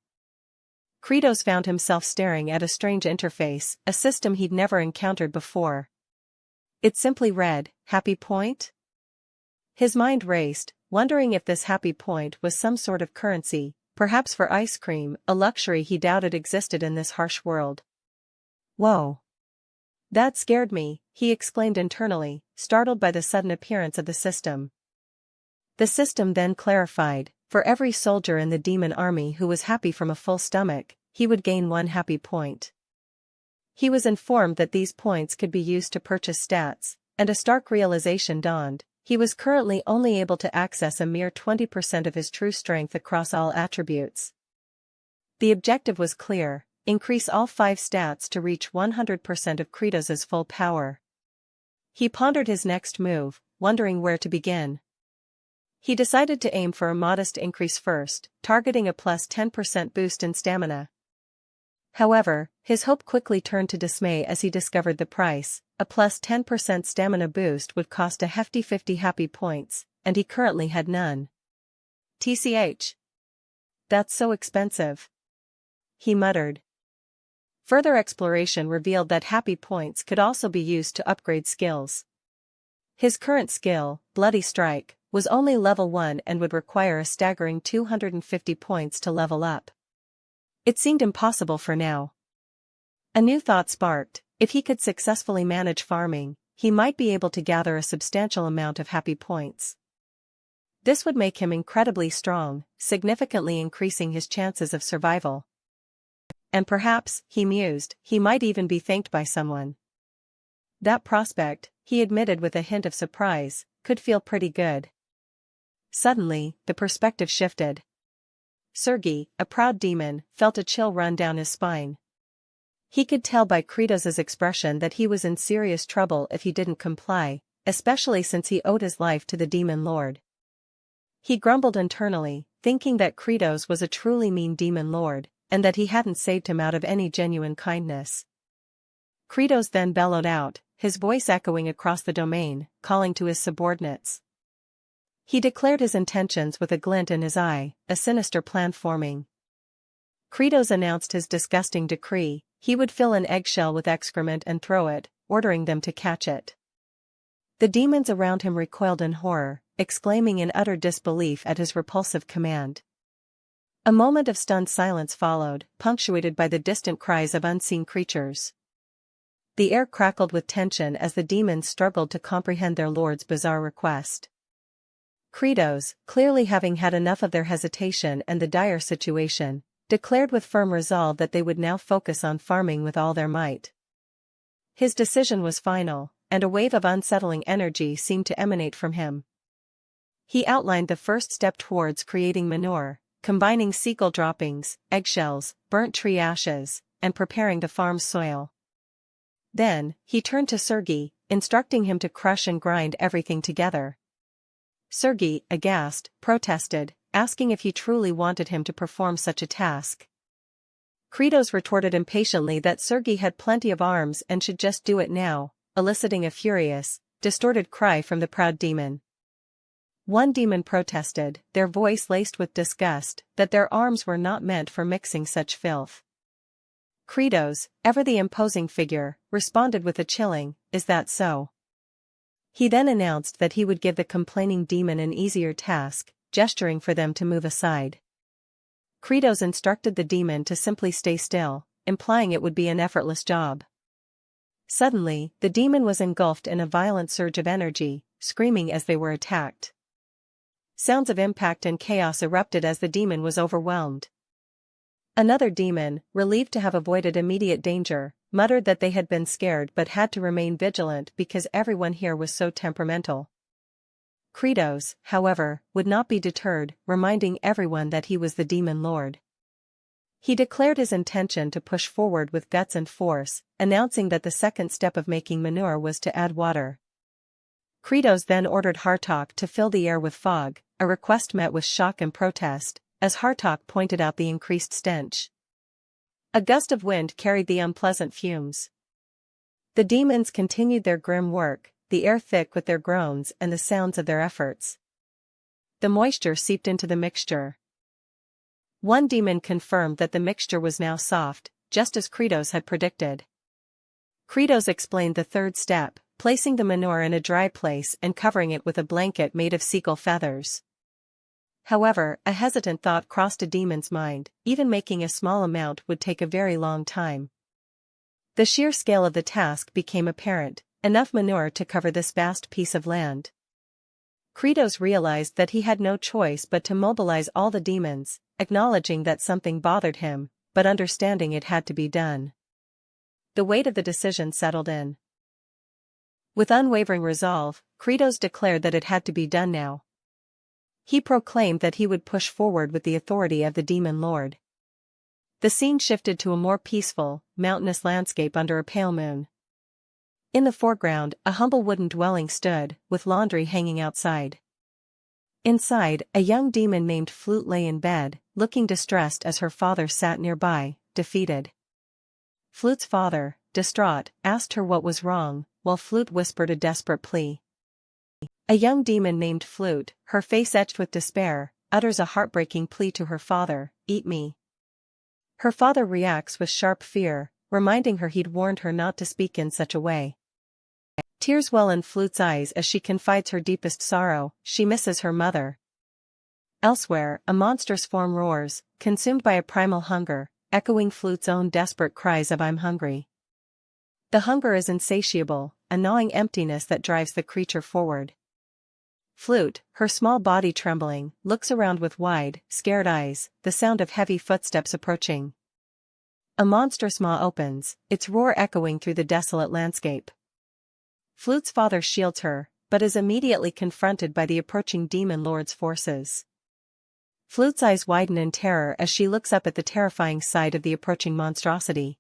Kratos found himself staring at a strange interface, a system he'd never encountered before. It simply read, "Happy Point?" His mind raced, wondering if this happy point was some sort of currency, perhaps for ice cream, a luxury he doubted existed in this harsh world. Whoa! That scared me, he exclaimed internally, startled by the sudden appearance of the system. The system then clarified, for every soldier in the demon army who was happy from a full stomach, he would gain 1 happy point. He was informed that these points could be used to purchase stats, and a stark realization dawned. He was currently only able to access a mere 20% of his true strength across all attributes. The objective was clear: increase all 5 stats to reach 100% of Kratos's full power. He pondered his next move, wondering where to begin. He decided to aim for a modest increase first, targeting a plus 10% boost in stamina. However, his hope quickly turned to dismay as he discovered the price. A plus 10% stamina boost would cost a hefty 50 happy points, and he currently had none. TCH. That's so expensive, he muttered. Further exploration revealed that happy points could also be used to upgrade skills. His current skill, Bloody Strike, was only level 1 and would require a staggering 250 points to level up. It seemed impossible for now. A new thought sparked: if he could successfully manage farming, he might be able to gather a substantial amount of happy points. This would make him incredibly strong, significantly increasing his chances of survival. And perhaps, he mused, he might even be thanked by someone. That prospect, he admitted with a hint of surprise, could feel pretty good. Suddenly, the perspective shifted. Sergei, a proud demon, felt a chill run down his spine. He could tell by Kratos's expression that he was in serious trouble if he didn't comply, especially since he owed his life to the demon lord. He grumbled internally, thinking that Kratos was a truly mean demon lord, and that he hadn't saved him out of any genuine kindness. Kratos then bellowed out, his voice echoing across the domain, calling to his subordinates. He declared his intentions with a glint in his eye, a sinister plan forming. Kratos announced his disgusting decree: he would fill an eggshell with excrement and throw it, ordering them to catch it. The demons around him recoiled in horror, exclaiming in utter disbelief at his repulsive command. A moment of stunned silence followed, punctuated by the distant cries of unseen creatures. The air crackled with tension as the demons struggled to comprehend their lord's bizarre request. Kratos, clearly having had enough of their hesitation and the dire situation, declared with firm resolve that they would now focus on farming with all their might. His decision was final, and a wave of unsettling energy seemed to emanate from him. He outlined the first step towards creating manure, combining seagull droppings, eggshells, burnt tree ashes, and preparing the farm's soil. Then, he turned to Sergei, instructing him to crush and grind everything together. Sergei, aghast, protested, asking if he truly wanted him to perform such a task. Kratos retorted impatiently that Sergei had plenty of arms and should just do it now, eliciting a furious, distorted cry from the proud demon. One demon protested, their voice laced with disgust, that their arms were not meant for mixing such filth. Kratos, ever the imposing figure, responded with a chilling, "Is that so?" He then announced that he would give the complaining demon an easier task, gesturing for them to move aside. Kratos instructed the demon to simply stay still, implying it would be an effortless job. Suddenly, the demon was engulfed in a violent surge of energy, screaming as they were attacked. Sounds of impact and chaos erupted as the demon was overwhelmed. Another demon, relieved to have avoided immediate danger, muttered that they had been scared but had to remain vigilant because everyone here was so temperamental. Kratos, however, would not be deterred, reminding everyone that he was the demon lord. He declared his intention to push forward with guts and force, announcing that the second step of making manure was to add water. Kratos then ordered Hartok to fill the air with fog, a request met with shock and protest, as Hartok pointed out the increased stench. A gust of wind carried the unpleasant fumes. The demons continued their grim work, the air thick with their groans and the sounds of their efforts. The moisture seeped into the mixture. One demon confirmed that the mixture was now soft, just as Kratos had predicted. Kratos explained the third step, placing the manure in a dry place and covering it with a blanket made of seagull feathers. However, a hesitant thought crossed a demon's mind: even making a small amount would take a very long time. The sheer scale of the task became apparent: enough manure to cover this vast piece of land. Kratos realized that he had no choice but to mobilize all the demons, acknowledging that something bothered him, but understanding it had to be done. The weight of the decision settled in. With unwavering resolve, Kratos declared that it had to be done now. He proclaimed that he would push forward with the authority of the demon lord. The scene shifted to a more peaceful, mountainous landscape under a pale moon. In the foreground, a humble wooden dwelling stood, with laundry hanging outside. Inside, a young demon named Flute lay in bed, looking distressed as her father sat nearby, defeated. Flute's father, distraught, asked her what was wrong, while Flute whispered a desperate plea. A young demon named Flute, her face etched with despair, utters a heartbreaking plea to her father: "Eat me." Her father reacts with sharp fear, reminding her he'd warned her not to speak in such a way. Tears well in Flute's eyes as she confides her deepest sorrow: she misses her mother. Elsewhere, a monstrous form roars, consumed by a primal hunger, echoing Flute's own desperate cries of "I'm hungry." The hunger is insatiable, a gnawing emptiness that drives the creature forward. Flute, her small body trembling, looks around with wide, scared eyes, the sound of heavy footsteps approaching. A monstrous maw opens, its roar echoing through the desolate landscape. Flute's father shields her, but is immediately confronted by the approaching demon lord's forces. Flute's eyes widen in terror as she looks up at the terrifying sight of the approaching monstrosity.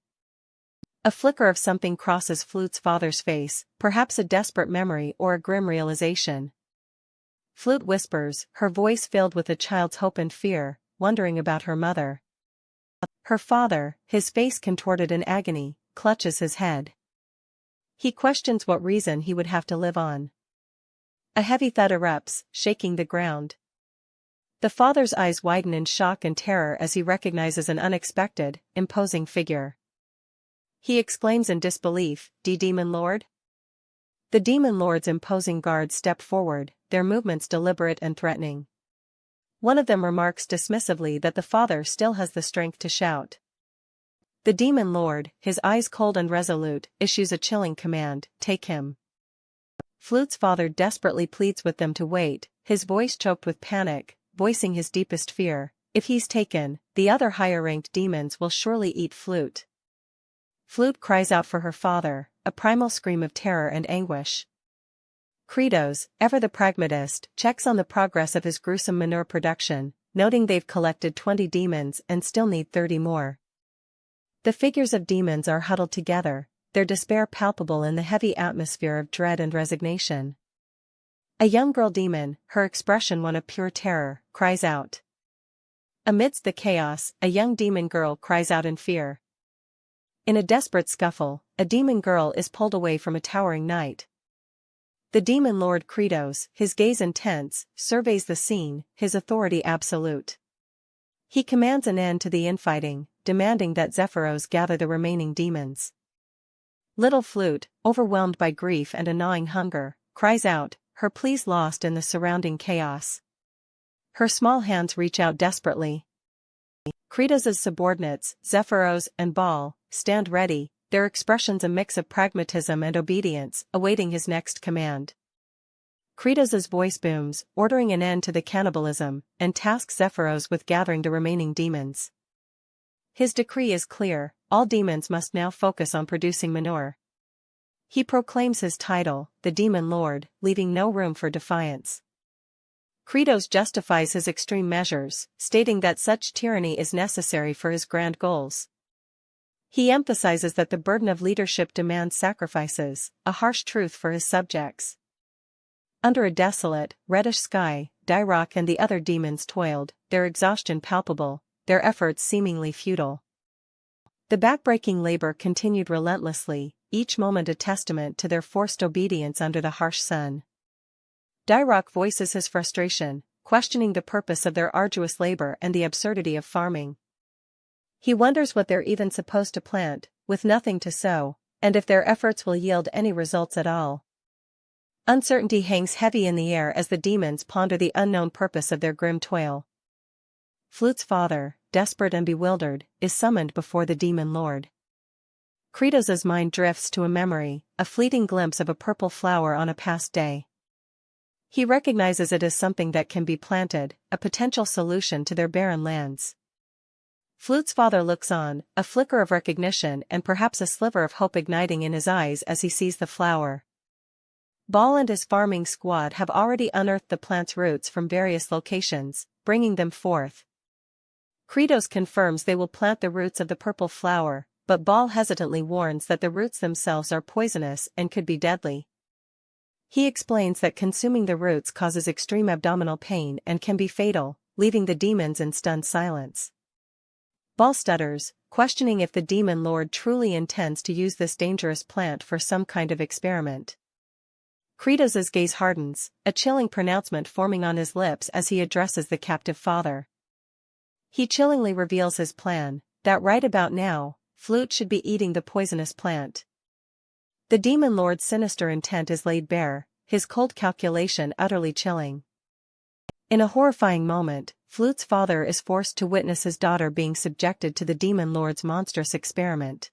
A flicker of something crosses Flute's father's face, perhaps a desperate memory or a grim realization. Flute whispers, her voice filled with a child's hope and fear, wondering about her mother. Her father, his face contorted in agony, clutches his head. He questions what reason he would have to live on. A heavy thud erupts, shaking the ground. The father's eyes widen in shock and terror as he recognizes an unexpected, imposing figure. He exclaims in disbelief, "The demon lord?" The demon lord's imposing guards step forward, their movements deliberate and threatening. One of them remarks dismissively that the father still has the strength to shout. The demon lord, his eyes cold and resolute, issues a chilling command: "Take him." Flute's father desperately pleads with them to wait, his voice choked with panic, voicing his deepest fear: if he's taken, the other higher-ranked demons will surely eat Flute. Flute cries out for her father, a primal scream of terror and anguish. Kratos, ever the pragmatist, checks on the progress of his gruesome manure production, noting they've collected 20 demons and still need 30 more. The figures of demons are huddled together, their despair palpable in the heavy atmosphere of dread and resignation. A young girl demon, her expression one of pure terror, cries out. Amidst the chaos, a young demon girl cries out in fear. In a desperate scuffle, a demon girl is pulled away from a towering knight. The demon lord Kratos, his gaze intense, surveys the scene, his authority absolute. He commands an end to the infighting, demanding that Zephyros gather the remaining demons. Little Flute, overwhelmed by grief and a gnawing hunger, cries out, her pleas lost in the surrounding chaos. Her small hands reach out desperately. Kratos' subordinates, Zephyros and Baal, stand ready, their expressions a mix of pragmatism and obedience, awaiting his next command. Kratos' voice booms, ordering an end to the cannibalism, and tasks Zephyros with gathering the remaining demons. His decree is clear: all demons must now focus on producing manure. He proclaims his title, the Demon Lord, leaving no room for defiance. Kratos justifies his extreme measures, stating that such tyranny is necessary for his grand goals. He emphasizes that the burden of leadership demands sacrifices, a harsh truth for his subjects. Under a desolate, reddish sky, Dyrok and the other demons toiled, their exhaustion palpable, their efforts seemingly futile. The backbreaking labor continued relentlessly, each moment a testament to their forced obedience under the harsh sun. Dyrok voices his frustration, questioning the purpose of their arduous labor and the absurdity of farming. He wonders what they're even supposed to plant, with nothing to sow, and if their efforts will yield any results at all. Uncertainty hangs heavy in the air as the demons ponder the unknown purpose of their grim toil. Flute's father, desperate and bewildered, is summoned before the Demon Lord. Kratos's mind drifts to a memory, a fleeting glimpse of a purple flower on a past day. He recognizes it as something that can be planted, a potential solution to their barren lands. Flute's father looks on, a flicker of recognition and perhaps a sliver of hope igniting in his eyes as he sees the flower. Ball and his farming squad have already unearthed the plant's roots from various locations, bringing them forth. Kratos confirms they will plant the roots of the purple flower, but Ball hesitantly warns that the roots themselves are poisonous and could be deadly. He explains that consuming the roots causes extreme abdominal pain and can be fatal, leaving the demons in stunned silence. Ball stutters, questioning if the Demon Lord truly intends to use this dangerous plant for some kind of experiment. Kratos's gaze hardens, a chilling pronouncement forming on his lips as he addresses the captive father. He chillingly reveals his plan, that right about now, Flute should be eating the poisonous plant. The Demon Lord's sinister intent is laid bare, his cold calculation utterly chilling. In a horrifying moment, Flute's father is forced to witness his daughter being subjected to the Demon Lord's monstrous experiment.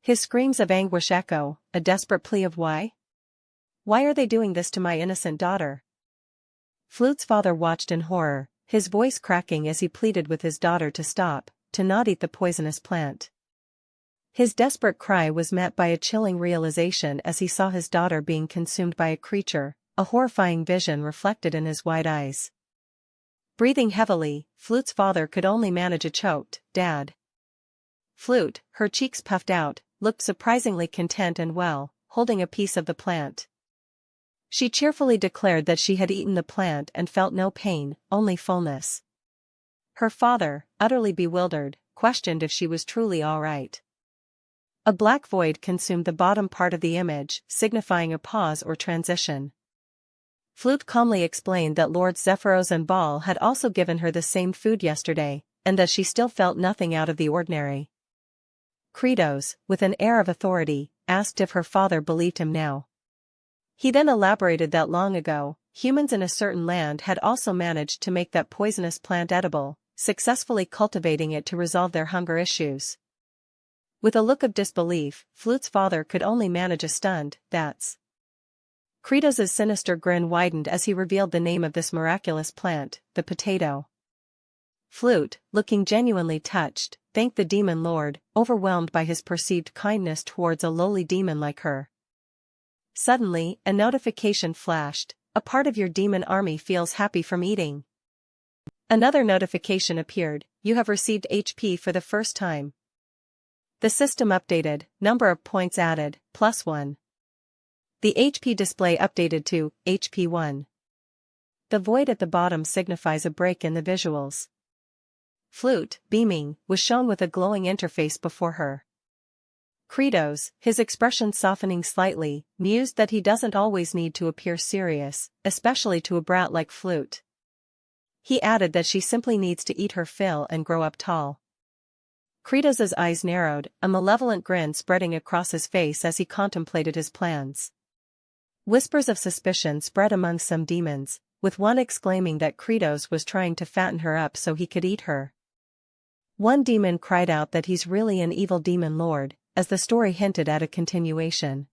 His screams of anguish echo, a desperate plea of why? Why are they doing this to my innocent daughter? Flute's father watched in horror, his voice cracking as he pleaded with his daughter to stop, to not eat the poisonous plant. His desperate cry was met by a chilling realization as he saw his daughter being consumed by a creature, a horrifying vision reflected in his wide eyes. Breathing heavily, Flute's father could only manage a choked, "Dad." Flute, her cheeks puffed out, looked surprisingly content and well, holding a piece of the plant. She cheerfully declared that she had eaten the plant and felt no pain, only fullness. Her father, utterly bewildered, questioned if she was truly all right. A black void consumed the bottom part of the image, signifying a pause or transition. Flute calmly explained that Lords Zephyros and Baal had also given her the same food yesterday, and that she still felt nothing out of the ordinary. Kratos, with an air of authority, asked if her father believed him now. He then elaborated that long ago, humans in a certain land had also managed to make that poisonous plant edible, successfully cultivating it to resolve their hunger issues. With a look of disbelief, Flute's father could only manage a stunned, "That's." Kratos's sinister grin widened as he revealed the name of this miraculous plant, the potato. Flute, looking genuinely touched, thanked the Demon Lord, overwhelmed by his perceived kindness towards a lowly demon like her. Suddenly, a notification flashed: "A part of your demon army feels happy from eating." Another notification appeared: "You have received HP for the first time." The system updated, number of points added, +1. The HP display updated to HP 1. The void at the bottom signifies a break in the visuals. Flute, beaming, was shown with a glowing interface before her. Kratos, his expression softening slightly, mused that he doesn't always need to appear serious, especially to a brat like Flute. He added that she simply needs to eat her fill and grow up tall. Kratos's eyes narrowed, a malevolent grin spreading across his face as he contemplated his plans. Whispers of suspicion spread among some demons, with one exclaiming that Kratos was trying to fatten her up so he could eat her. One demon cried out that he's really an evil demon lord, as the story hinted at a continuation.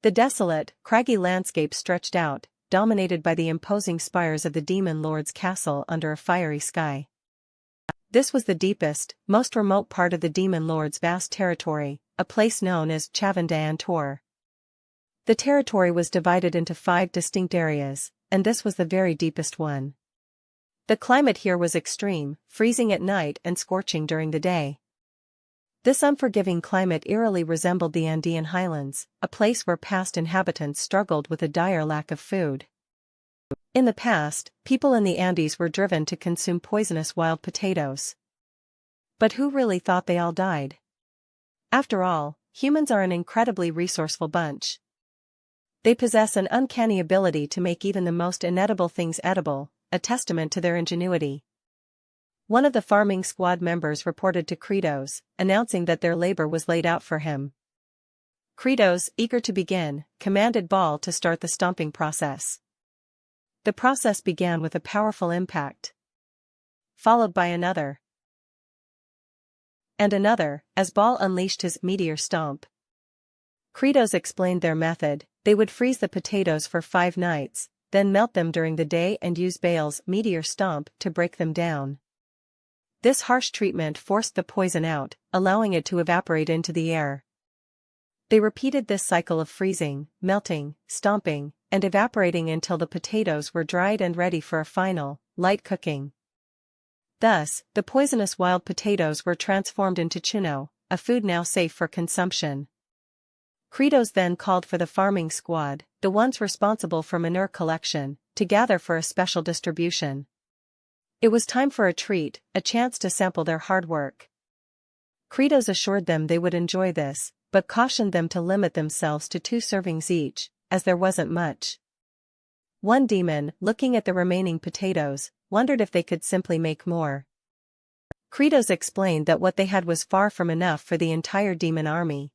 The desolate, craggy landscape stretched out, dominated by the imposing spires of the Demon Lord's castle under a fiery sky. This was the deepest, most remote part of the Demon Lord's vast territory, a place known as Chavandayan Tor. The territory was divided into 5 distinct areas, and this was the very deepest one. The climate here was extreme, freezing at night and scorching during the day. This unforgiving climate eerily resembled the Andean highlands, a place where past inhabitants struggled with a dire lack of food. In the past, people in the Andes were driven to consume poisonous wild potatoes. But who really thought they all died? After all, humans are an incredibly resourceful bunch. They possess an uncanny ability to make even the most inedible things edible, a testament to their ingenuity. One of the farming squad members reported to Kratos, announcing that their labor was laid out for him. Kratos, eager to begin, commanded Ball to start the stomping process. The process began with a powerful impact, followed by another and another, as Ball unleashed his meteor stomp. Kratos explained their method. They would freeze the potatoes for 5 nights, then melt them during the day and use Baal's meteor stomp to break them down. This harsh treatment forced the poison out, allowing it to evaporate into the air. They repeated this cycle of freezing, melting, stomping, and evaporating until the potatoes were dried and ready for a final, light cooking. Thus, the poisonous wild potatoes were transformed into chino, a food now safe for consumption. Kratos then called for the farming squad, the ones responsible for manure collection, to gather for a special distribution. It was time for a treat, a chance to sample their hard work. Kratos assured them they would enjoy this, but cautioned them to limit themselves to 2 servings each, as there wasn't much. One demon, looking at the remaining potatoes, wondered if they could simply make more. Kratos explained that what they had was far from enough for the entire demon army.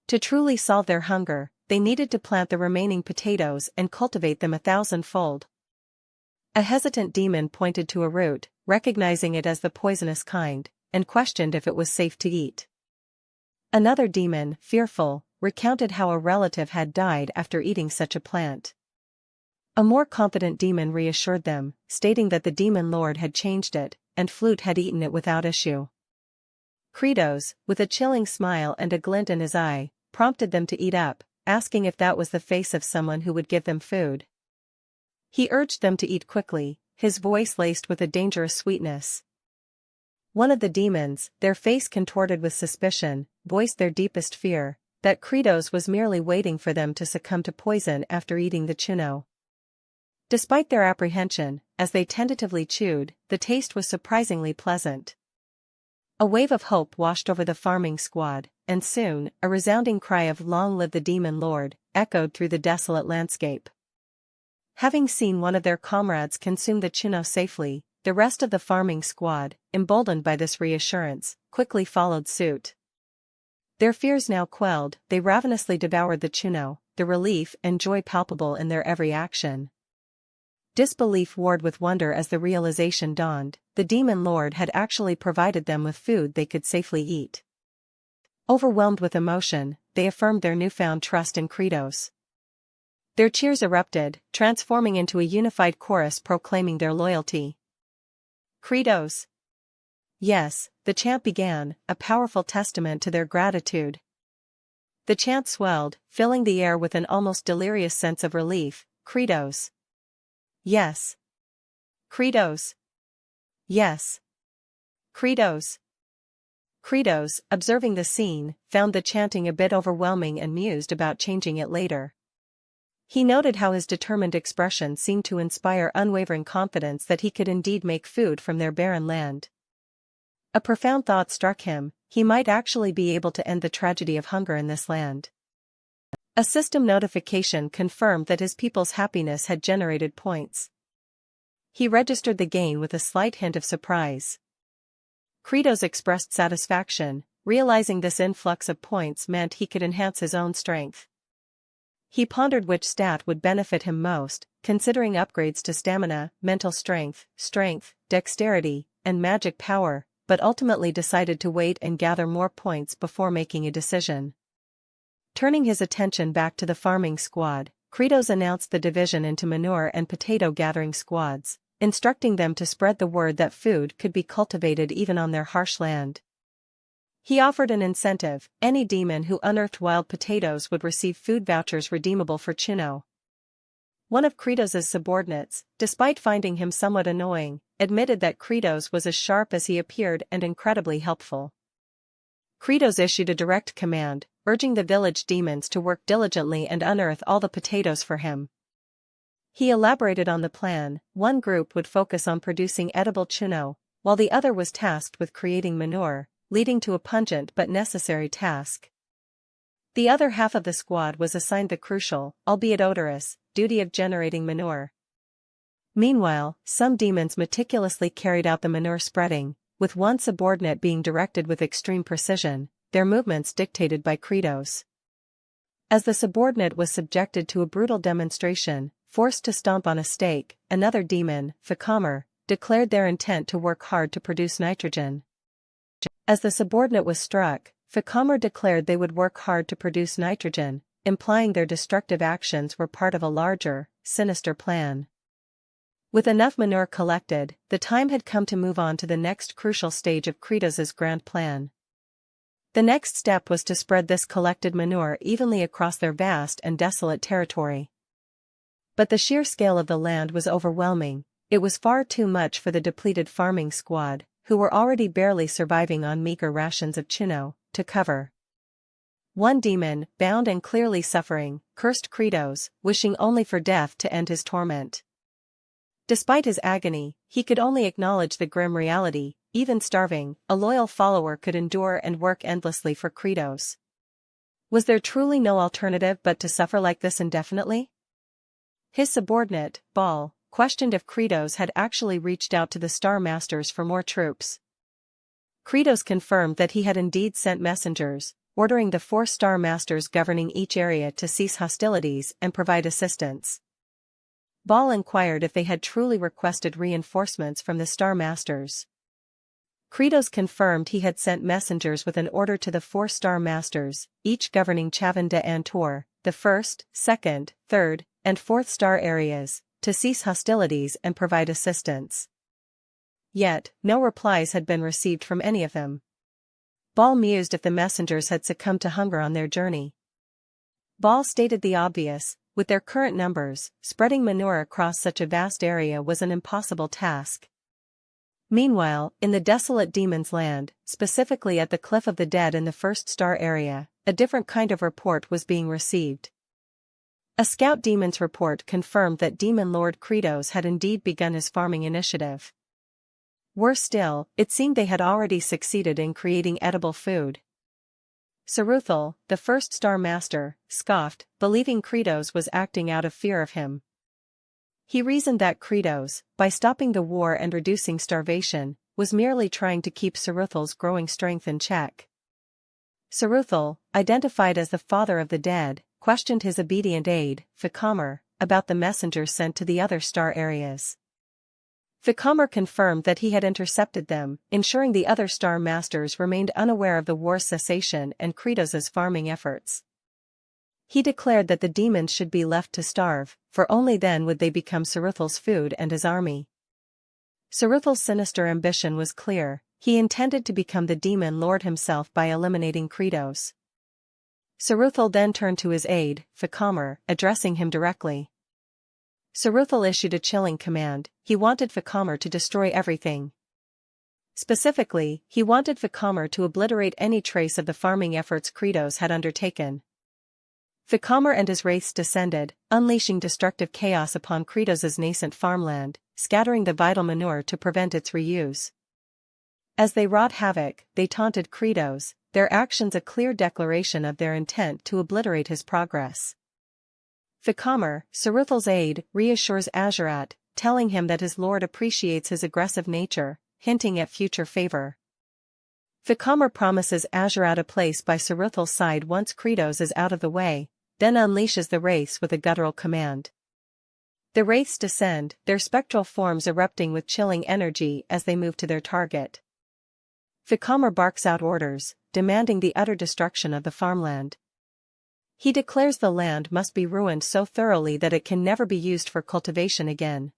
To truly solve their hunger, they needed to plant the remaining potatoes and cultivate them 1,000-fold. A hesitant demon pointed to a root, recognizing it as the poisonous kind, and questioned if it was safe to eat. Another demon, fearful, recounted how a relative had died after eating such a plant. A more confident demon reassured them, stating that the demon lord had changed it, and Flute had eaten it without issue. Kratos, with a chilling smile and a glint in his eye, prompted them to eat up, asking if that was the face of someone who would give them food. He urged them to eat quickly, his voice laced with a dangerous sweetness. One of the demons, their face contorted with suspicion, voiced their deepest fear, that Kratos was merely waiting for them to succumb to poison after eating the chino. Despite their apprehension, as they tentatively chewed, the taste was surprisingly pleasant. A wave of hope washed over the farming squad, and soon, a resounding cry of "Long live the Demon Lord," echoed through the desolate landscape. Having seen one of their comrades consume the chino safely, the rest of the farming squad, emboldened by this reassurance, quickly followed suit. Their fears now quelled, they ravenously devoured the chino, the relief and joy palpable in their every action. Disbelief warred with wonder as the realization dawned, the demon lord had actually provided them with food they could safely eat. Overwhelmed with emotion, they affirmed their newfound trust in Kratos. Their cheers erupted, transforming into a unified chorus proclaiming their loyalty. Kratos! Yes, the chant began, a powerful testament to their gratitude. The chant swelled, filling the air with an almost delirious sense of relief. Kratos! Yes. Kratos! Yes. Kratos! Kratos, observing the scene, found the chanting a bit overwhelming and mused about changing it later. He noted how his determined expression seemed to inspire unwavering confidence that he could indeed make food from their barren land. A profound thought struck him, he might actually be able to end the tragedy of hunger in this land. A system notification confirmed that his people's happiness had generated points. He registered the gain with a slight hint of surprise. Kratos expressed satisfaction, realizing this influx of points meant he could enhance his own strength. He pondered which stat would benefit him most, considering upgrades to stamina, mental strength, dexterity, and magic power, but ultimately decided to wait and gather more points before making a decision. Turning his attention back to the farming squad, Kratos announced the division into manure and potato gathering squads, instructing them to spread the word that food could be cultivated even on their harsh land. He offered an incentive: any demon who unearthed wild potatoes would receive food vouchers redeemable for Chino. One of Kretos's subordinates, despite finding him somewhat annoying, admitted that Kretos was as sharp as he appeared and incredibly helpful. Kretos issued a direct command, urging the village demons to work diligently and unearth all the potatoes for him. He elaborated on the plan: one group would focus on producing edible Chino, while the other was tasked with creating manure, leading to a pungent but necessary task. The other half of the squad was assigned the crucial, albeit odorous, duty of generating manure. Meanwhile, some demons meticulously carried out the manure spreading, with one subordinate being directed with extreme precision, their movements dictated by Kretos. As the subordinate was subjected to a brutal demonstration, forced to stomp on a stake, another demon, Fikamer, declared their intent to work hard to produce nitrogen. As the subordinate was struck, Fikamer declared they would work hard to produce nitrogen, implying their destructive actions were part of a larger, sinister plan. With enough manure collected, the time had come to move on to the next crucial stage of Kretos's grand plan. The next step was to spread this collected manure evenly across their vast and desolate territory. But the sheer scale of the land was overwhelming. It was far too much for the depleted farming squad, who were already barely surviving on meager rations of Chino, to cover. One demon, bound and clearly suffering, cursed Kretos, wishing only for death to end his torment. Despite his agony, he could only acknowledge the grim reality: even starving, a loyal follower could endure and work endlessly for Kretos. Was there truly no alternative but to suffer like this indefinitely? His subordinate, Baal, questioned if Kretos had actually reached out to the Star Masters for more troops. Kretos confirmed that he had indeed sent messengers, ordering the 4 Star Masters governing each area to cease hostilities and provide assistance. Baal inquired if they had truly requested reinforcements from the Star Masters. Kretos confirmed he had sent messengers with an order to the 4 Star Masters, each governing Chavan de Antor, the 1st, 2nd, 3rd, and 4th star areas, to cease hostilities and provide assistance. Yet, no replies had been received from any of them. Baal mused if the messengers had succumbed to hunger on their journey. Baal stated the obvious: with their current numbers, spreading manure across such a vast area was an impossible task. Meanwhile, in the desolate demon's land, specifically at the Cliff of the Dead in the 1st star area, a different kind of report was being received. A scout demon's report confirmed that Demon Lord Kretos had indeed begun his farming initiative. Worse still, it seemed they had already succeeded in creating edible food. Saruthal, the 1st Star Master, scoffed, believing Kretos was acting out of fear of him. He reasoned that Kretos, by stopping the war and reducing starvation, was merely trying to keep Saruthal's growing strength in check. Saruthal, identified as the father of the dead, questioned his obedient aide, Fikamer, about the messengers sent to the other star areas. Fikamer confirmed that he had intercepted them, ensuring the other Star Masters remained unaware of the war's cessation and Kretos's farming efforts. He declared that the demons should be left to starve, for only then would they become Saruthal's food and his army. Saruthal's sinister ambition was clear: he intended to become the demon lord himself by eliminating Kretos. Saruthal then turned to his aide, Fikamer, addressing him directly. Saruthal issued a chilling command: he wanted Fikamer to destroy everything. Specifically, he wanted Fikamer to obliterate any trace of the farming efforts Kretos had undertaken. Fikamer and his wraiths descended, unleashing destructive chaos upon Kretos's nascent farmland, scattering the vital manure to prevent its reuse. As they wrought havoc, they taunted Kretos, their actions a clear declaration of their intent to obliterate his progress. Fikamer, Saruthal's aide, reassures Azurat, telling him that his lord appreciates his aggressive nature, hinting at future favor. Fikamer promises Azurat a place by Saruthal's side once Kretos is out of the way, then unleashes the wraiths with a guttural command. The wraiths descend, their spectral forms erupting with chilling energy as they move to their target. Fikamer barks out orders, demanding the utter destruction of the farmland. He declares the land must be ruined so thoroughly that it can never be used for cultivation again.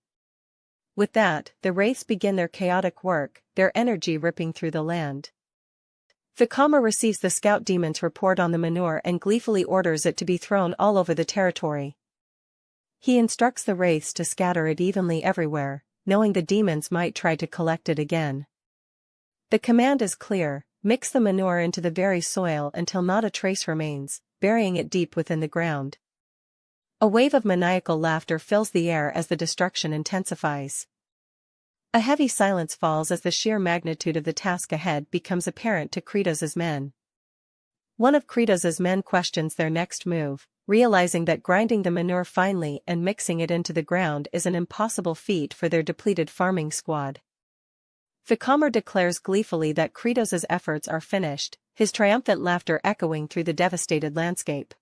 With that, the wraiths begin their chaotic work, their energy ripping through the land. Fikama receives the scout demon's report on the manure and gleefully orders it to be thrown all over the territory. He instructs the wraiths to scatter it evenly everywhere, knowing the demons might try to collect it again. The command is clear: mix the manure into the very soil until not a trace remains, burying it deep within the ground. A wave of maniacal laughter fills the air as the destruction intensifies. A heavy silence falls as the sheer magnitude of the task ahead becomes apparent to Kratos's men. One of Kratos's men questions their next move, realizing that grinding the manure finely and mixing it into the ground is an impossible feat for their depleted farming squad. Fikama declares gleefully that Kratos's efforts are finished, his triumphant laughter echoing through the devastated landscape.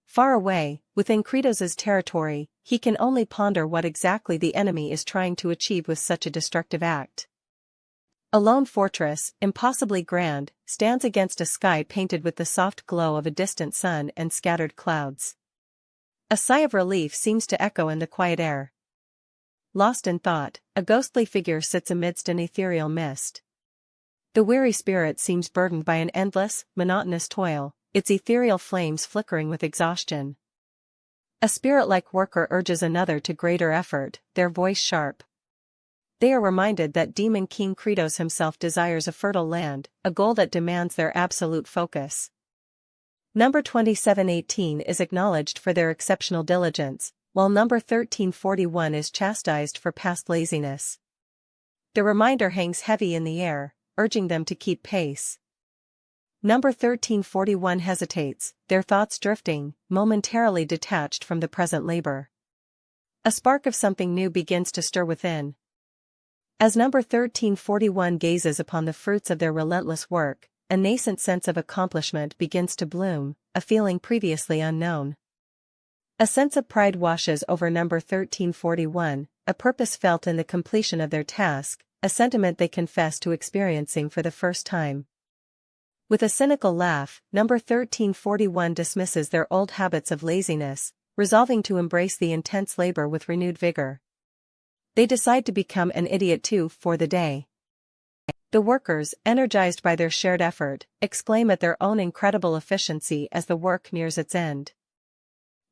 Far away, within Kratos's territory, he can only ponder what exactly the enemy is trying to achieve with such a destructive act. A lone fortress, impossibly grand, stands against a sky painted with the soft glow of a distant sun and scattered clouds. A sigh of relief seems to echo in the quiet air. Lost in thought, a ghostly figure sits amidst an ethereal mist. The weary spirit seems burdened by an endless, monotonous toil, its ethereal flames flickering with exhaustion. A spirit-like worker urges another to greater effort, their voice sharp. They are reminded that Demon King Kratos himself desires a fertile land, a goal that demands their absolute focus. Number 2718 is acknowledged for their exceptional diligence, while number 1341 is chastised for past laziness. The reminder hangs heavy in the air, urging them to keep pace. Number 1341 hesitates, their thoughts drifting, momentarily detached from the present labor. A spark of something new begins to stir within. As number 1341 gazes upon the fruits of their relentless work, a nascent sense of accomplishment begins to bloom, a feeling previously unknown. A sense of pride washes over number 1341, a purpose felt in the completion of their task, a sentiment they confess to experiencing for the first time. With a cynical laugh, number 1341 dismisses their old habits of laziness, resolving to embrace the intense labor with renewed vigor. They decide to become an idiot too for the day. The workers, energized by their shared effort, exclaim at their own incredible efficiency as the work nears its end.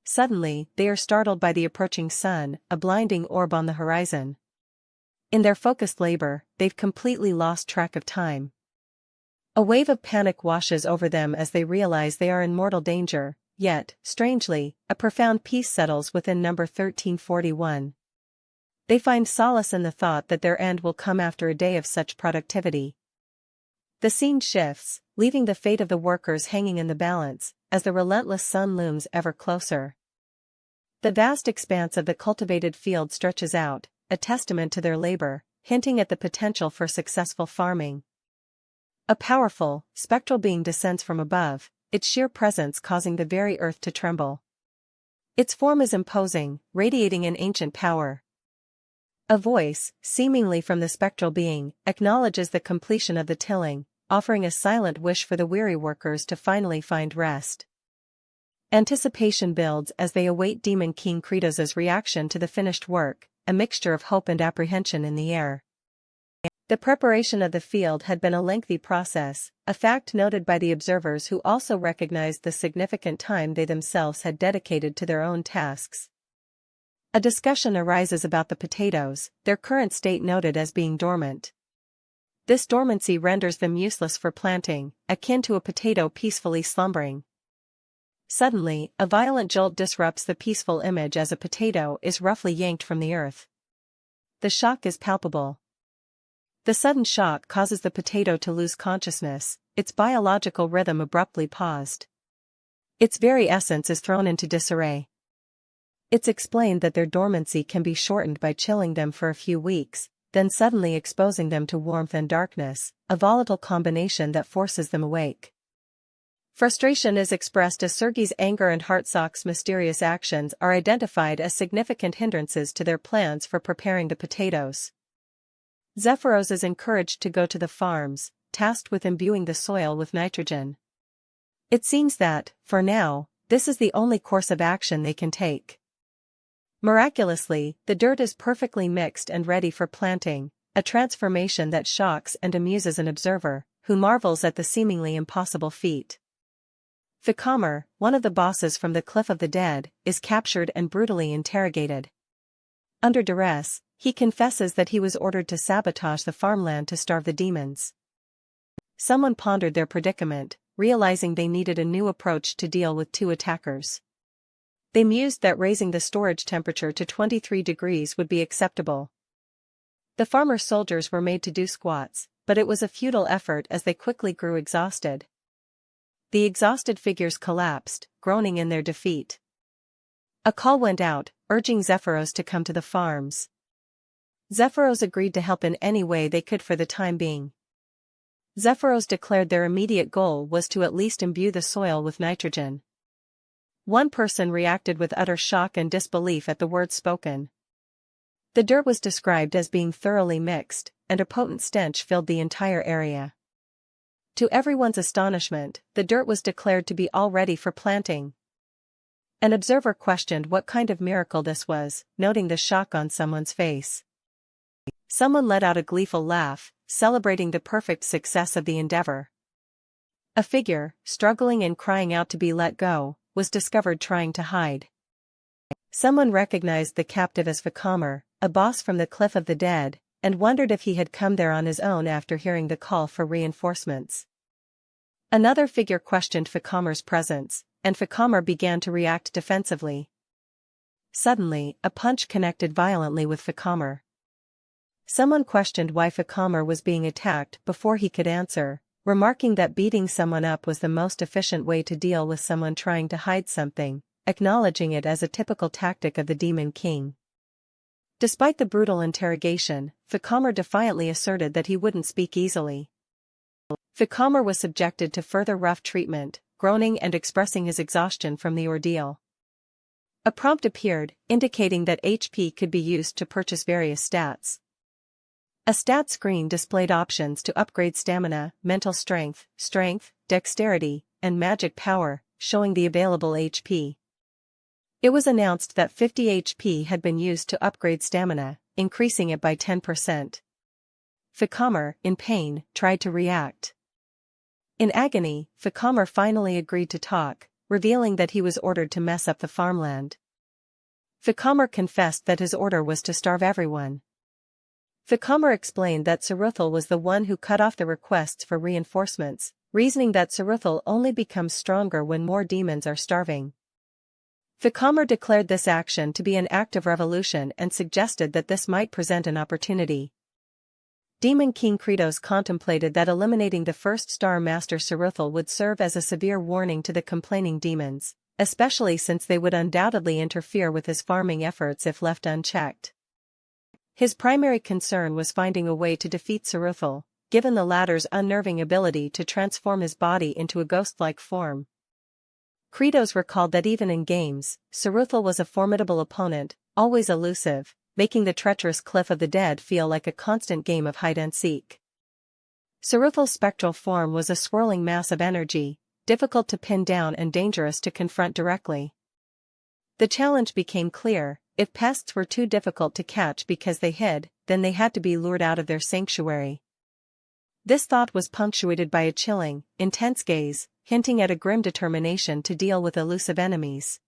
Suddenly, they are startled by the approaching sun, a blinding orb on the horizon. In their focused labor, they've completely lost track of time. A wave of panic washes over them as they realize they are in mortal danger, yet, strangely, a profound peace settles within number 1341. They find solace in the thought that their end will come after a day of such productivity. The scene shifts, leaving the fate of the workers hanging in the balance, as the relentless sun looms ever closer. The vast expanse of the cultivated field stretches out, a testament to their labor, hinting at the potential for successful farming. A powerful, spectral being descends from above, its sheer presence causing the very earth to tremble. Its form is imposing, radiating an ancient power. A voice, seemingly from the spectral being, acknowledges the completion of the tilling, offering a silent wish for the weary workers to finally find rest. Anticipation builds as they await Demon King Kratos's reaction to the finished work, a mixture of hope and apprehension in the air. The preparation of the field had been a lengthy process, a fact noted by the observers who also recognized the significant time they themselves had dedicated to their own tasks. A discussion arises about the potatoes, their current state noted as being dormant. This dormancy renders them useless for planting, akin to a potato peacefully slumbering. Suddenly, a violent jolt disrupts the peaceful image as a potato is roughly yanked from the earth. The shock is palpable. The sudden shock causes the potato to lose consciousness, its biological rhythm abruptly paused. Its very essence is thrown into disarray. It's explained that their dormancy can be shortened by chilling them for a few weeks, then suddenly exposing them to warmth and darkness, a volatile combination that forces them awake. Frustration is expressed as Sergei's anger and Hartsock's mysterious actions are identified as significant hindrances to their plans for preparing the potatoes. Zephyros is encouraged to go to the farms, tasked with imbuing the soil with nitrogen. It seems that, for now, this is the only course of action they can take. Miraculously, the dirt is perfectly mixed and ready for planting, a transformation that shocks and amuses an observer, who marvels at the seemingly impossible feat. Fikamer, one of the bosses from the Cliff of the Dead, is captured and brutally interrogated. Under duress, he confesses that he was ordered to sabotage the farmland to starve the demons. Someone pondered their predicament, realizing they needed a new approach to deal with two attackers. They mused that raising the storage temperature to 23 degrees would be acceptable. The farmer soldiers were made to do squats, but it was a futile effort as they quickly grew exhausted. The exhausted figures collapsed, groaning in their defeat. A call went out, urging Zephyros to come to the farms. Zephyros agreed to help in any way they could for the time being. Zephyros declared their immediate goal was to at least imbue the soil with nitrogen. One person reacted with utter shock and disbelief at the words spoken. The dirt was described as being thoroughly mixed, and a potent stench filled the entire area. To everyone's astonishment, the dirt was declared to be all ready for planting. An observer questioned what kind of miracle this was, noting the shock on someone's face. Someone let out a gleeful laugh, celebrating the perfect success of the endeavor. A figure, struggling and crying out to be let go, was discovered trying to hide. Someone recognized the captive as Fikamer, a boss from the Cliff of the Dead, and wondered if he had come there on his own after hearing the call for reinforcements. Another figure questioned Fikamer's presence, and Fikamer began to react defensively. Suddenly, a punch connected violently with Fikamer. Someone questioned why Fikamer was being attacked before he could answer, remarking that beating someone up was the most efficient way to deal with someone trying to hide something, acknowledging it as a typical tactic of the Demon King. Despite the brutal interrogation, Fikamer defiantly asserted that he wouldn't speak easily. Fikamer was subjected to further rough treatment, groaning and expressing his exhaustion from the ordeal. A prompt appeared, indicating that HP could be used to purchase various stats. A stat screen displayed options to upgrade stamina, mental strength, dexterity, and magic power, showing the available HP. It was announced that 50 HP had been used to upgrade stamina, increasing it by 10%. Fikamer, in pain, tried to react. In agony, Fikamer finally agreed to talk, revealing that he was ordered to mess up the farmland. Fikamer confessed that his order was to starve everyone. Fikamer explained that Saruthal was the one who cut off the requests for reinforcements, reasoning that Saruthal only becomes stronger when more demons are starving. Fikamer declared this action to be an act of revolution and suggested that this might present an opportunity. Demon King Kratos contemplated that eliminating the first Star Master Saruthal would serve as a severe warning to the complaining demons, especially since they would undoubtedly interfere with his farming efforts if left unchecked. His primary concern was finding a way to defeat Saruthal, given the latter's unnerving ability to transform his body into a ghost-like form. Kratos recalled that even in games, Saruthal was a formidable opponent, always elusive, making the treacherous Cliff of the Dead feel like a constant game of hide-and-seek. Saruthal's spectral form was a swirling mass of energy, difficult to pin down and dangerous to confront directly. The challenge became clear: if pests were too difficult to catch because they hid, then they had to be lured out of their sanctuary. This thought was punctuated by a chilling, intense gaze, hinting at a grim determination to deal with elusive enemies.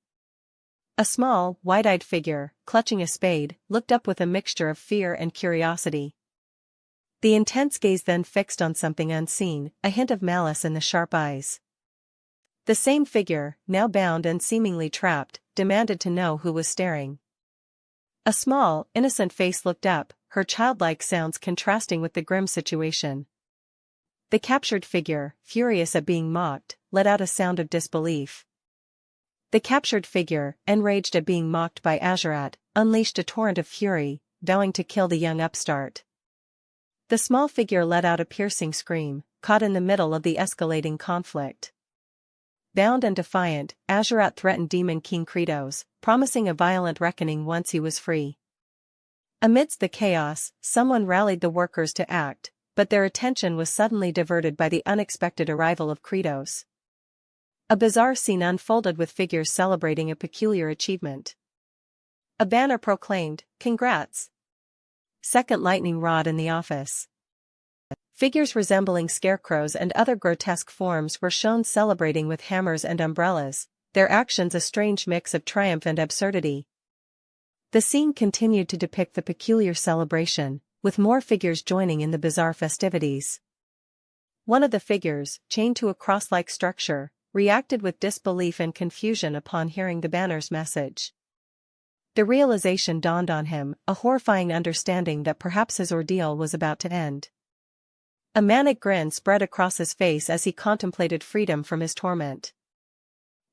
A small, wide-eyed figure, clutching a spade, looked up with a mixture of fear and curiosity. The intense gaze then fixed on something unseen, a hint of malice in the sharp eyes. The same figure, now bound and seemingly trapped, demanded to know who was staring. A small, innocent face looked up, her childlike sounds contrasting with the grim situation. The captured figure, furious at being mocked, let out a sound of disbelief. The captured figure, enraged at being mocked by Azurat, unleashed a torrent of fury, vowing to kill the young upstart. The small figure let out a piercing scream, caught in the middle of the escalating conflict. Bound and defiant, Azurat threatened Demon King Kratos, promising a violent reckoning once he was free. Amidst the chaos, someone rallied the workers to act, but their attention was suddenly diverted by the unexpected arrival of Kratos. A bizarre scene unfolded with figures celebrating a peculiar achievement. A banner proclaimed, "Congrats!" Second lightning rod in the office. Figures resembling scarecrows and other grotesque forms were shown celebrating with hammers and umbrellas, their actions a strange mix of triumph and absurdity. The scene continued to depict the peculiar celebration, with more figures joining in the bizarre festivities. One of the figures, chained to a cross-like structure, reacted with disbelief and confusion upon hearing the banner's message. The realization dawned on him, a horrifying understanding that perhaps his ordeal was about to end. A manic grin spread across his face as he contemplated freedom from his torment.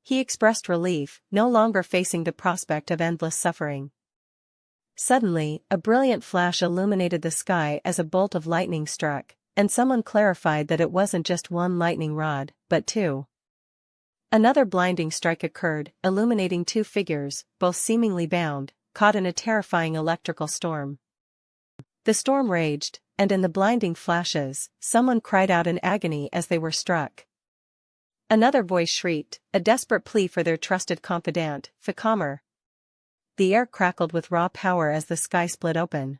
He expressed relief, no longer facing the prospect of endless suffering. Suddenly, a brilliant flash illuminated the sky as a bolt of lightning struck, and someone clarified that it wasn't just one lightning rod, but two. Another blinding strike occurred, illuminating two figures, both seemingly bound, caught in a terrifying electrical storm. The storm raged, and in the blinding flashes, someone cried out in agony as they were struck. Another voice shrieked, a desperate plea for their trusted confidant, Fikamer. The air crackled with raw power as the sky split open.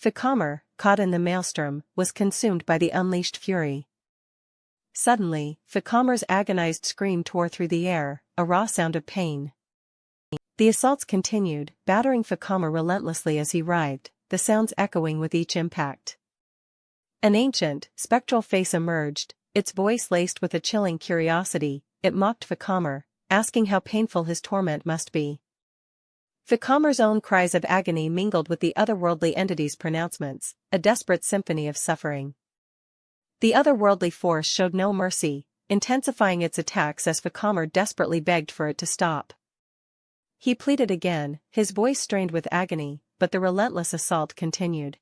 Fikamer, caught in the maelstrom, was consumed by the unleashed fury. Suddenly, Fikamer's agonized scream tore through the air, a raw sound of pain. The assaults continued, battering Fikamer relentlessly as he writhed, the sounds echoing with each impact. An ancient, spectral face emerged, its voice laced with a chilling curiosity. It mocked Fikamer, asking how painful his torment must be. Fikamer's own cries of agony mingled with the otherworldly entity's pronouncements, a desperate symphony of suffering. The otherworldly force showed no mercy, intensifying its attacks as Fikamer desperately begged for it to stop. He pleaded again, his voice strained with agony, but the relentless assault continued.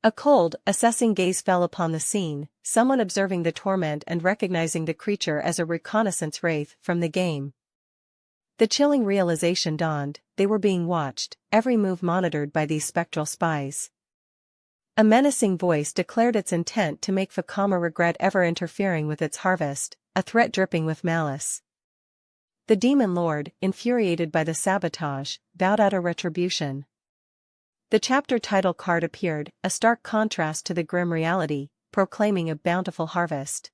A cold, assessing gaze fell upon the scene, someone observing the torment and recognizing the creature as a reconnaissance wraith from the game. The chilling realization dawned, they were being watched, every move monitored by these spectral spies. A menacing voice declared its intent to make Fikamer regret ever interfering with its harvest, a threat dripping with malice. The demon lord, infuriated by the sabotage, vowed out a retribution. The chapter title card appeared, a stark contrast to the grim reality, proclaiming a bountiful harvest.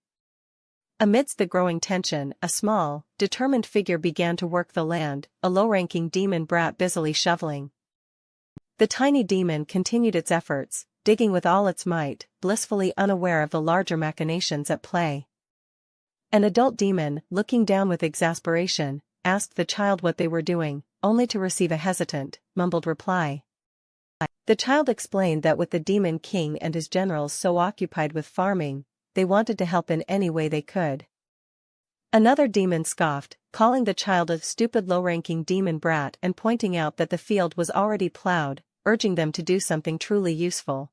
Amidst the growing tension, a small, determined figure began to work the land, a low-ranking demon brat busily shoveling. The tiny demon continued its efforts, digging with all its might, blissfully unaware of the larger machinations at play. An adult demon, looking down with exasperation, asked the child what they were doing, only to receive a hesitant, mumbled reply. The child explained that with the demon king and his generals so occupied with farming, they wanted to help in any way they could. Another demon scoffed, calling the child a stupid low-ranking demon brat and pointing out that the field was already plowed, urging them to do something truly useful.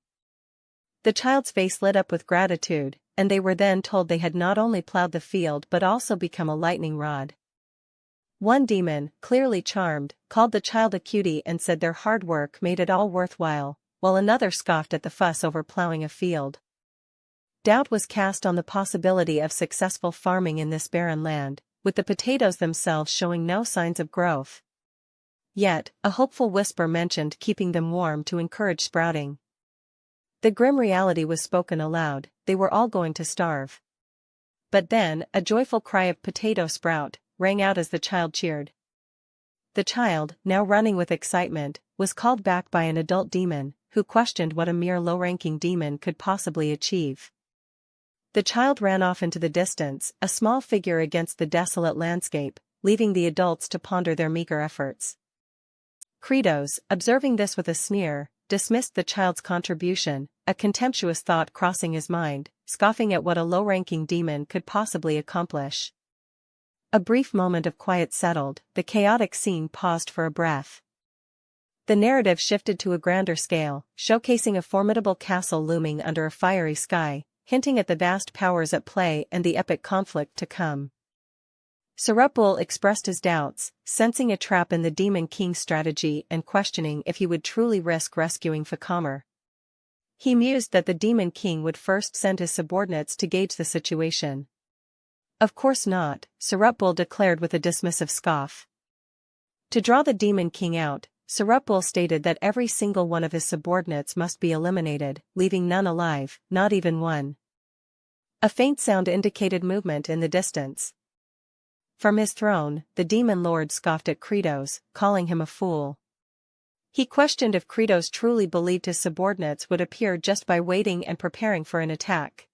The child's face lit up with gratitude, and they were then told they had not only plowed the field but also become a lightning rod. One demon, clearly charmed, called the child a cutie and said their hard work made it all worthwhile, while another scoffed at the fuss over plowing a field. Doubt was cast on the possibility of successful farming in this barren land, with the potatoes themselves showing no signs of growth. Yet, a hopeful whisper mentioned keeping them warm to encourage sprouting. The grim reality was spoken aloud, they were all going to starve. But then, a joyful cry of "potato sprout" rang out as the child cheered. The child, now running with excitement, was called back by an adult demon, who questioned what a mere low-ranking demon could possibly achieve. The child ran off into the distance, a small figure against the desolate landscape, leaving the adults to ponder their meager efforts. Kratos, observing this with a sneer, dismissed the child's contribution, a contemptuous thought crossing his mind, scoffing at what a low-ranking demon could possibly accomplish. A brief moment of quiet settled, the chaotic scene paused for a breath. The narrative shifted to a grander scale, showcasing a formidable castle looming under a fiery sky, hinting at the vast powers at play and the epic conflict to come. Sarupbul expressed his doubts, sensing a trap in the Demon King's strategy and questioning if he would truly risk rescuing Fikamer. He mused that the Demon King would first send his subordinates to gauge the situation. Of course not, Sarupbul declared with a dismissive scoff. To draw the Demon King out, Sarupul stated that every single one of his subordinates must be eliminated, leaving none alive, not even one. A faint sound indicated movement in the distance. From his throne, the Demon Lord scoffed at Kratos, calling him a fool. He questioned if Kratos truly believed his subordinates would appear just by waiting and preparing for an attack.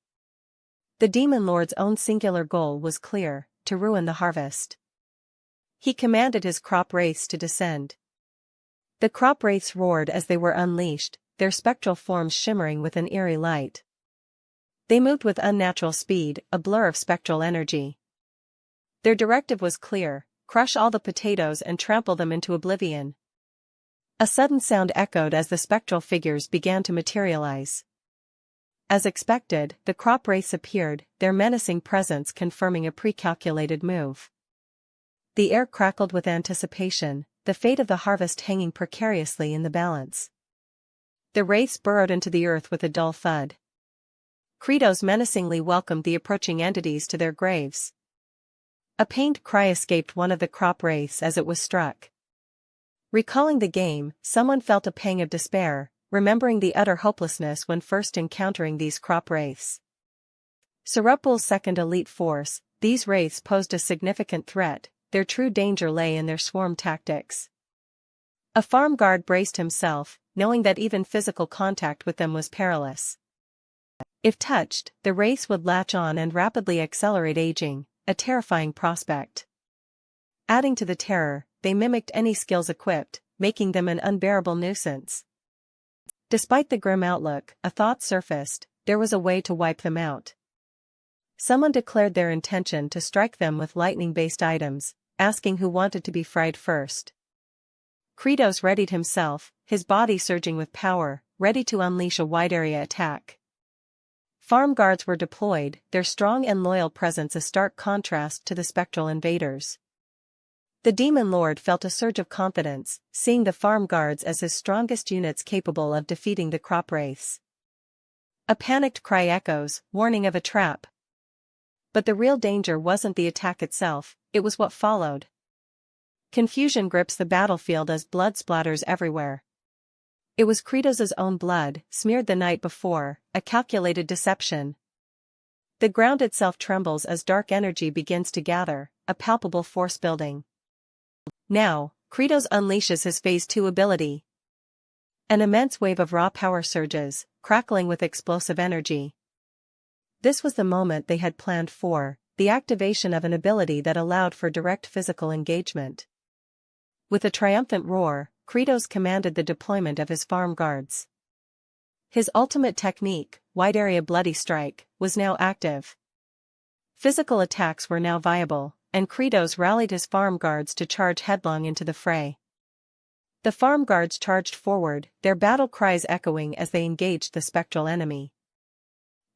The Demon Lord's own singular goal was clear: to ruin the harvest. He commanded his crop wraiths to descend. The crop wraiths roared as they were unleashed, their spectral forms shimmering with an eerie light. They moved with unnatural speed, a blur of spectral energy. Their directive was clear: crush all the potatoes and trample them into oblivion. A sudden sound echoed as the spectral figures began to materialize. As expected, the crop wraiths appeared, their menacing presence confirming a pre-calculated move. The air crackled with anticipation, the fate of the harvest hanging precariously in the balance. The wraiths burrowed into the earth with a dull thud. Kratos menacingly welcomed the approaching entities to their graves. A pained cry escaped one of the crop wraiths as it was struck. Recalling the game, someone felt a pang of despair, remembering the utter hopelessness when first encountering these crop wraiths. Sarupul's second elite force, these wraiths posed a significant threat. Their true danger lay in their swarm tactics. A farm guard braced himself, knowing that even physical contact with them was perilous. If touched, the wraiths would latch on and rapidly accelerate aging, a terrifying prospect. Adding to the terror, they mimicked any skills equipped, making them an unbearable nuisance. Despite the grim outlook, a thought surfaced: there was a way to wipe them out. Someone declared their intention to strike them with lightning-based items, asking who wanted to be fried first. Kratos readied himself, his body surging with power, ready to unleash a wide-area attack. Farm guards were deployed, their strong and loyal presence a stark contrast to the spectral invaders. The Demon Lord felt a surge of confidence, seeing the farm guards as his strongest units capable of defeating the crop wraiths. A panicked cry echoes, warning of a trap. But the real danger wasn't the attack itself, it was what followed. Confusion grips the battlefield as blood splatters everywhere. It was Kratos' own blood, smeared the night before, a calculated deception. The ground itself trembles as dark energy begins to gather, a palpable force building. Now, Kratos unleashes his Phase 2 ability. An immense wave of raw power surges, crackling with explosive energy. This was the moment they had planned for, the activation of an ability that allowed for direct physical engagement. With a triumphant roar, Kratos commanded the deployment of his farm guards. His ultimate technique, wide-area bloody strike, was now active. Physical attacks were now viable, and Kratos rallied his farm guards to charge headlong into the fray. The farm guards charged forward, their battle cries echoing as they engaged the spectral enemy.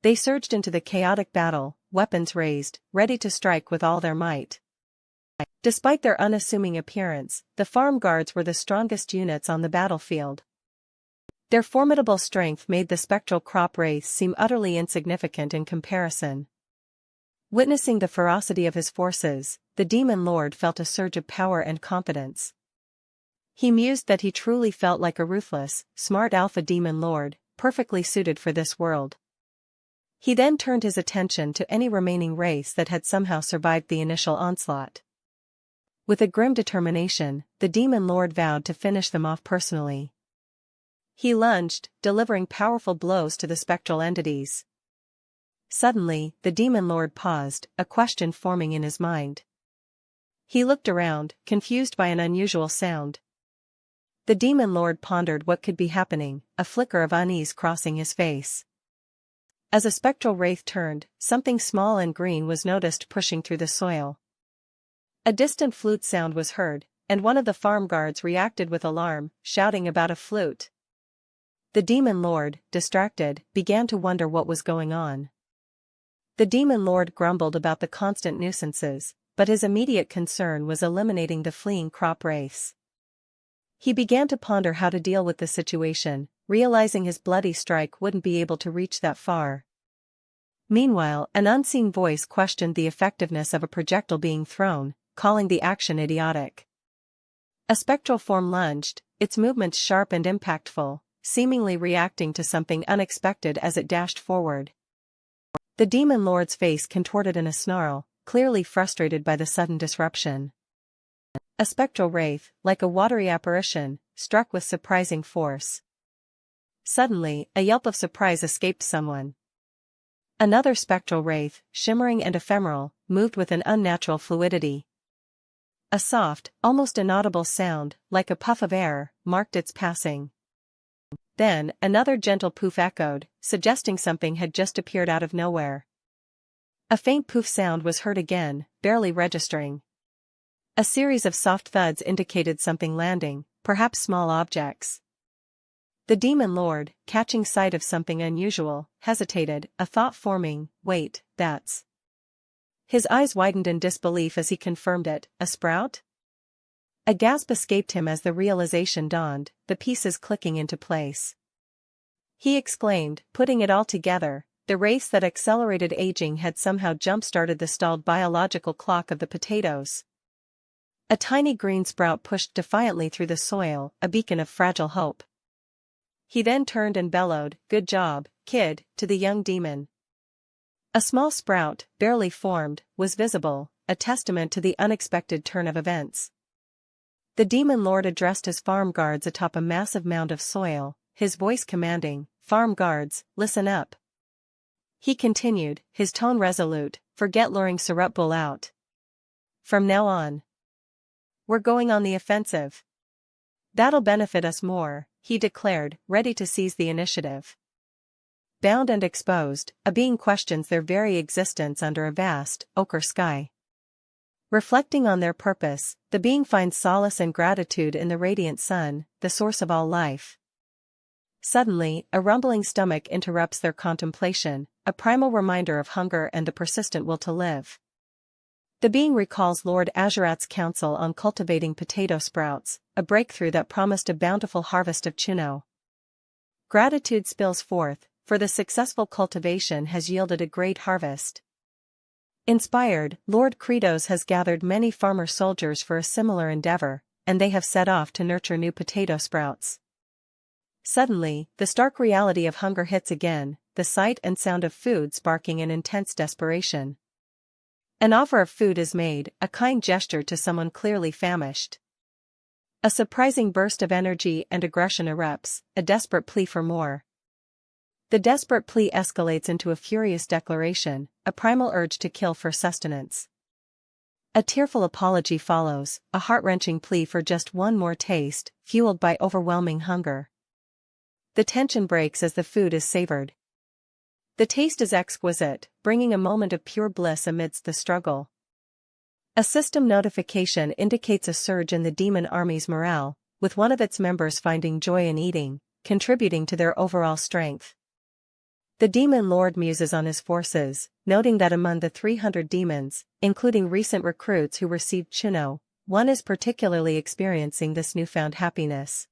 They surged into the chaotic battle, weapons raised, ready to strike with all their might. Despite their unassuming appearance, the farm guards were the strongest units on the battlefield. Their formidable strength made the spectral crop wraiths seem utterly insignificant in comparison. Witnessing the ferocity of his forces, the Demon Lord felt a surge of power and confidence. He mused that he truly felt like a ruthless, smart alpha Demon Lord, perfectly suited for this world. He then turned his attention to any remaining race that had somehow survived the initial onslaught. With a grim determination, the Demon Lord vowed to finish them off personally. He lunged, delivering powerful blows to the spectral entities. Suddenly, the Demon Lord paused, a question forming in his mind. He looked around, confused by an unusual sound. The Demon Lord pondered what could be happening, a flicker of unease crossing his face. As a spectral wraith turned, something small and green was noticed pushing through the soil. A distant flute sound was heard, and one of the farm guards reacted with alarm, shouting about a flute. The Demon Lord, distracted, began to wonder what was going on. The Demon Lord grumbled about the constant nuisances, but his immediate concern was eliminating the fleeing crop wraiths. He began to ponder how to deal with the situation, realizing his bloody strike wouldn't be able to reach that far. Meanwhile, an unseen voice questioned the effectiveness of a projectile being thrown, calling the action idiotic. A spectral form lunged, its movements sharp and impactful, seemingly reacting to something unexpected as it dashed forward. The demon lord's face contorted in a snarl, clearly frustrated by the sudden disruption. A spectral wraith, like a watery apparition, struck with surprising force. Suddenly, a yelp of surprise escaped someone. Another spectral wraith, shimmering and ephemeral, moved with an unnatural fluidity. A soft, almost inaudible sound, like a puff of air, marked its passing. Then, another gentle poof echoed, suggesting something had just appeared out of nowhere. A faint poof sound was heard again, barely registering. A series of soft thuds indicated something landing, perhaps small objects. The demon lord, catching sight of something unusual, hesitated, a thought forming, "Wait, that's..." His eyes widened in disbelief as he confirmed it, "A sprout?" A gasp escaped him as the realization dawned, the pieces clicking into place. He exclaimed, putting it all together, the race that accelerated aging had somehow jump-started the stalled biological clock of the potatoes. A tiny green sprout pushed defiantly through the soil, a beacon of fragile hope. He then turned and bellowed, "Good job, kid," to the young demon. A small sprout, barely formed, was visible, a testament to the unexpected turn of events. The demon lord addressed his farm guards atop a massive mound of soil, his voice commanding, "Farm guards, listen up." He continued, his tone resolute, "Forget luring Surutbul out. From now on, we're going on the offensive. That'll benefit us more," he declared, ready to seize the initiative. Bound and exposed, a being questions their very existence under a vast, ochre sky. Reflecting on their purpose, the being finds solace and gratitude in the radiant sun, the source of all life. Suddenly, a rumbling stomach interrupts their contemplation, a primal reminder of hunger and the persistent will to live. The being recalls Lord Azurat's counsel on cultivating potato sprouts, a breakthrough that promised a bountiful harvest of chino. Gratitude spills forth, for the successful cultivation has yielded a great harvest. Inspired, Lord Kratos has gathered many farmer soldiers for a similar endeavor, and they have set off to nurture new potato sprouts. Suddenly, the stark reality of hunger hits again, the sight and sound of food sparking an intense desperation. An offer of food is made, a kind gesture to someone clearly famished. A surprising burst of energy and aggression erupts, a desperate plea for more. The desperate plea escalates into a furious declaration, a primal urge to kill for sustenance. A tearful apology follows, a heart-wrenching plea for just one more taste, fueled by overwhelming hunger. The tension breaks as the food is savored. The taste is exquisite, bringing a moment of pure bliss amidst the struggle. A system notification indicates a surge in the demon army's morale, with one of its members finding joy in eating, contributing to their overall strength. The demon lord muses on his forces, noting that among the 300 demons, including recent recruits who received chino, one is particularly experiencing this newfound happiness.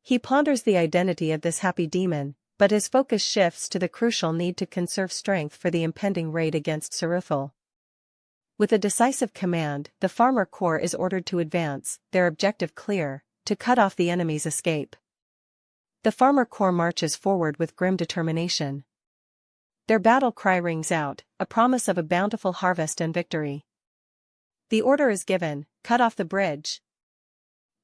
He ponders the identity of this happy demon, but his focus shifts to the crucial need to conserve strength for the impending raid against Surutbul. With a decisive command, the farmer corps is ordered to advance, their objective clear, to cut off the enemy's escape. The farmer corps marches forward with grim determination. Their battle cry rings out, a promise of a bountiful harvest and victory. The order is given, cut off the bridge.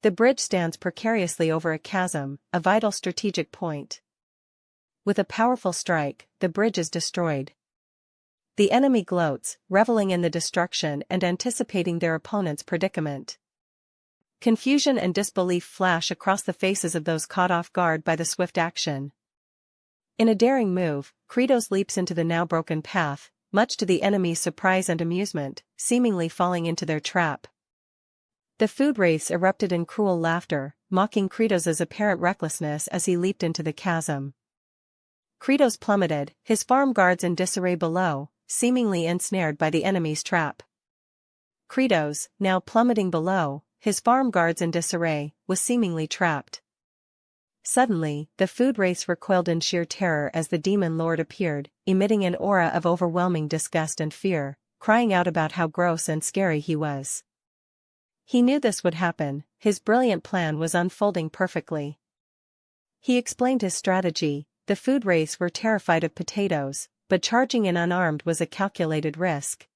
The bridge stands precariously over a chasm, a vital strategic point. With a powerful strike, the bridge is destroyed. The enemy gloats, reveling in the destruction and anticipating their opponent's predicament. Confusion and disbelief flash across the faces of those caught off guard by the swift action. In a daring move, Kratos leaps into the now broken path, much to the enemy's surprise and amusement, seemingly falling into their trap. The food wraiths erupted in cruel laughter, mocking Kratos' apparent recklessness as he leaped into the chasm. Kratos plummeted, his farm guards in disarray below, seemingly ensnared by the enemy's trap. Kratos, now plummeting below, his farm guards in disarray, was seemingly trapped. Suddenly, the food wraiths recoiled in sheer terror as the demon lord appeared, emitting an aura of overwhelming disgust and fear, crying out about how gross and scary he was. He knew this would happen, his brilliant plan was unfolding perfectly. He explained his strategy. The food race were terrified of potatoes, but charging in unarmed was a calculated risk.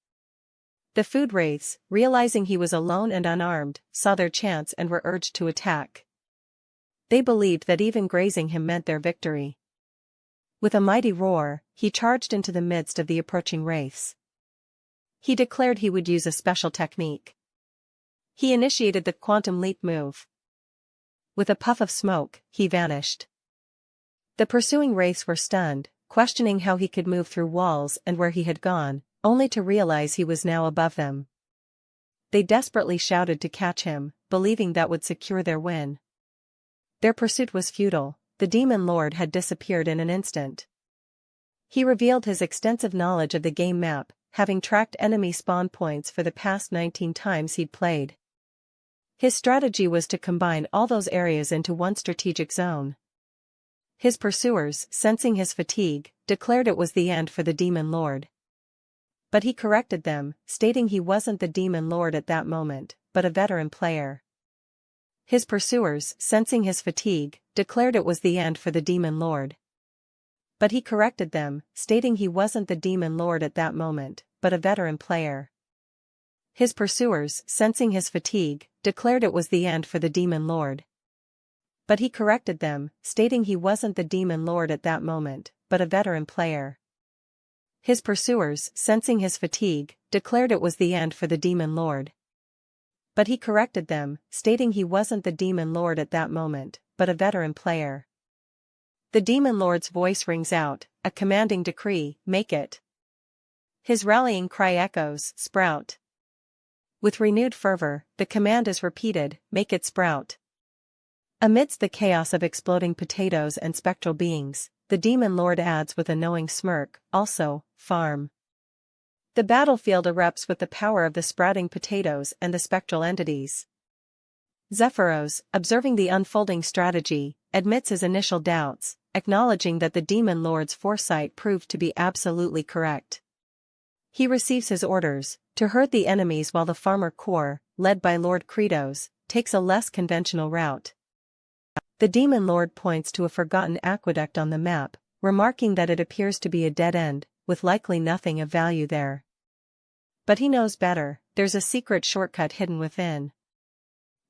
The food wraiths, realizing he was alone and unarmed, saw their chance and were urged to attack. They believed that even grazing him meant their victory. With a mighty roar, he charged into the midst of the approaching wraiths. He declared he would use a special technique. He initiated the quantum leap move. With a puff of smoke, he vanished. The pursuing wraiths were stunned, questioning how he could move through walls and where he had gone, only to realize he was now above them. They desperately shouted to catch him, believing that would secure their win. Their pursuit was futile. The demon lord had disappeared in an instant. He revealed his extensive knowledge of the game map, having tracked enemy spawn points for the past 19 times he'd played. His strategy was to combine all those areas into one strategic zone. His pursuers, sensing his fatigue, declared it was the end for the demon lord. But he corrected them, stating he wasn't the demon lord at that moment, but a veteran player. His pursuers, sensing his fatigue, declared it was the end for the demon lord. But he corrected them, stating he wasn't the demon lord at that moment, but a veteran player. His pursuers, sensing his fatigue, declared it was the end for the demon lord. But he corrected them, stating he wasn't the demon lord at that moment, but a veteran player. His pursuers, sensing his fatigue, declared it was the end for the demon lord. But he corrected them, stating he wasn't the demon lord at that moment, but a veteran player. The demon lord's voice rings out, a commanding decree, make it. His rallying cry echoes, sprout. With renewed fervor, the command is repeated, make it sprout. Amidst the chaos of exploding potatoes and spectral beings, the demon lord adds with a knowing smirk, also, farm. The battlefield erupts with the power of the sprouting potatoes and the spectral entities. Zephyros, observing the unfolding strategy, admits his initial doubts, acknowledging that the demon lord's foresight proved to be absolutely correct. He receives his orders, to herd the enemies while the farmer corps, led by Lord Kratos, takes a less conventional route. The demon lord points to a forgotten aqueduct on the map, remarking that it appears to be a dead end, with likely nothing of value there. But he knows better, there's a secret shortcut hidden within.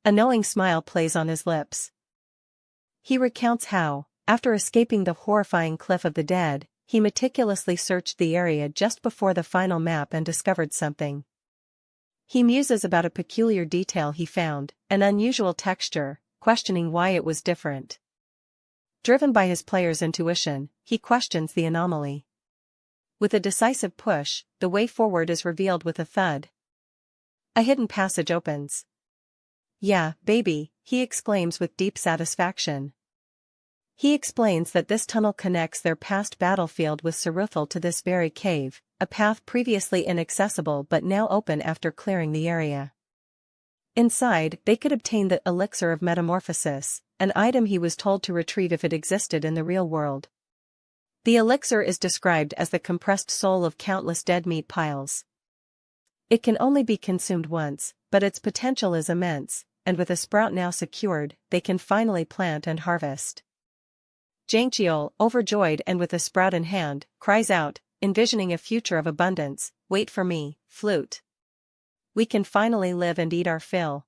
A knowing smile plays on his lips. He recounts how, after escaping the horrifying cliff of the dead, he meticulously searched the area just before the final map and discovered something. He muses about a peculiar detail he found, an unusual texture, questioning why it was different. Driven by his player's intuition, he questions the anomaly. With a decisive push, the way forward is revealed with a thud. A hidden passage opens. Yeah, baby, he exclaims with deep satisfaction. He explains that this tunnel connects their past battlefield with Saruthal to this very cave, a path previously inaccessible but now open after clearing the area. Inside, they could obtain the elixir of metamorphosis, an item he was told to retrieve if it existed in the real world. The elixir is described as the compressed soul of countless dead meat piles. It can only be consumed once, but its potential is immense, and with a sprout now secured, they can finally plant and harvest. Jangcheol, overjoyed and with a sprout in hand, cries out, envisioning a future of abundance, wait for me, flute. We can finally live and eat our fill.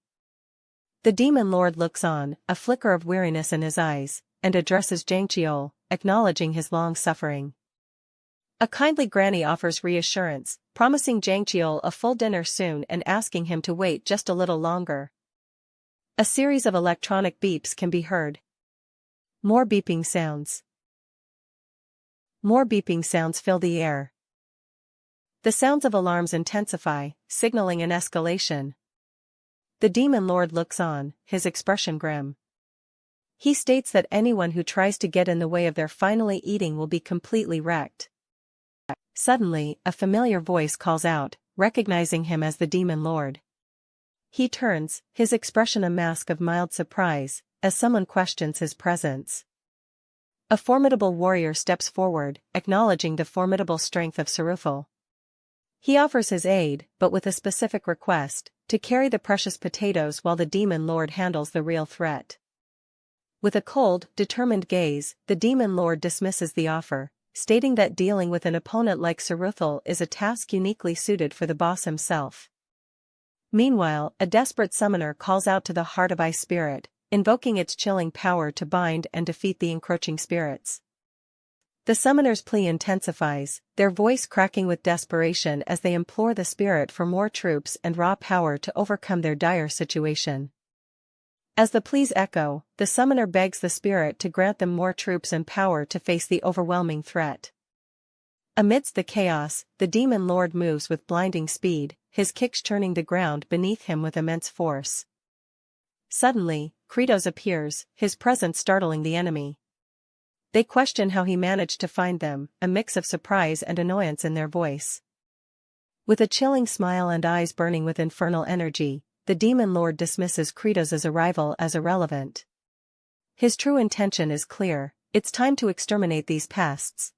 The demon lord looks on, a flicker of weariness in his eyes, and addresses Jangcheol, acknowledging his long suffering. A kindly granny offers reassurance, promising Jangcheol a full dinner soon and asking him to wait just a little longer. A series of electronic beeps can be heard. More beeping sounds. More beeping sounds fill the air. The sounds of alarms intensify, signaling an escalation. The demon lord looks on, his expression grim. He states that anyone who tries to get in the way of their finally eating will be completely wrecked. Suddenly, a familiar voice calls out, recognizing him as the demon lord. He turns, his expression a mask of mild surprise, as someone questions his presence. A formidable warrior steps forward, acknowledging the formidable strength of Saruthal. He offers his aid, but with a specific request, to carry the precious potatoes while the demon lord handles the real threat. With a cold, determined gaze, the demon lord dismisses the offer, stating that dealing with an opponent like Saruthal is a task uniquely suited for the boss himself. Meanwhile, a desperate summoner calls out to the Heart of Ice spirit, invoking its chilling power to bind and defeat the encroaching spirits. The summoner's plea intensifies, their voice cracking with desperation as they implore the spirit for more troops and raw power to overcome their dire situation. As the pleas echo, the summoner begs the spirit to grant them more troops and power to face the overwhelming threat. Amidst the chaos, the demon lord moves with blinding speed, his kicks churning the ground beneath him with immense force. Suddenly, Kratos appears, his presence startling the enemy. They question how he managed to find them, a mix of surprise and annoyance in their voice. With a chilling smile and eyes burning with infernal energy, the demon lord dismisses Kratos' arrival as irrelevant. His true intention is clear: it's time to exterminate these pests.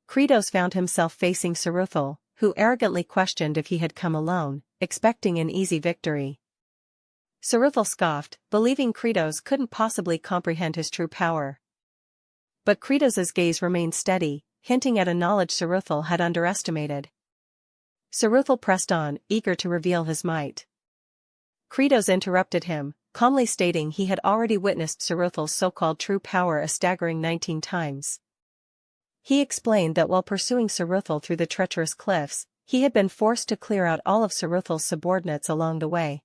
Kratos found himself facing Saruthal, who arrogantly questioned if he had come alone, expecting an easy victory. Saruthal scoffed, believing Kratos couldn't possibly comprehend his true power. But Kratos' gaze remained steady, hinting at a knowledge Saruthal had underestimated. Saruthal pressed on, eager to reveal his might. Kratos interrupted him, calmly stating he had already witnessed Saruthal's so-called true power a staggering 19 times. He explained that while pursuing Saruthal through the treacherous cliffs, he had been forced to clear out all of Saruthal's subordinates along the way.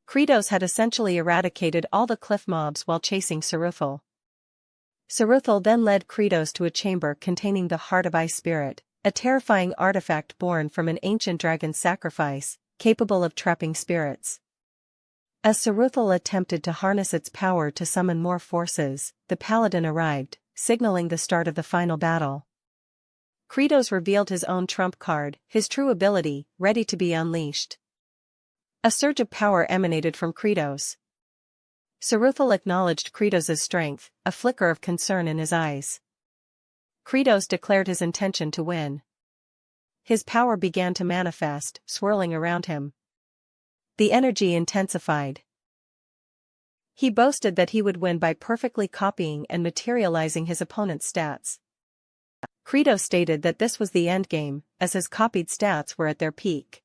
Kratos had essentially eradicated all the cliff mobs while chasing Saruthal. Saruthal then led Kratos to a chamber containing the Heart of Ice spirit, a terrifying artifact born from an ancient dragon's sacrifice, capable of trapping spirits. As Saruthal attempted to harness its power to summon more forces, the paladin arrived, signaling the start of the final battle. Kratos revealed his own trump card, his true ability, ready to be unleashed. A surge of power emanated from Kratos. Saruthal acknowledged Kratos' strength, a flicker of concern in his eyes. Kratos declared his intention to win. His power began to manifest, swirling around him. The energy intensified. He boasted that he would win by perfectly copying and materializing his opponent's stats. Kratos stated that this was the endgame, as his copied stats were at their peak.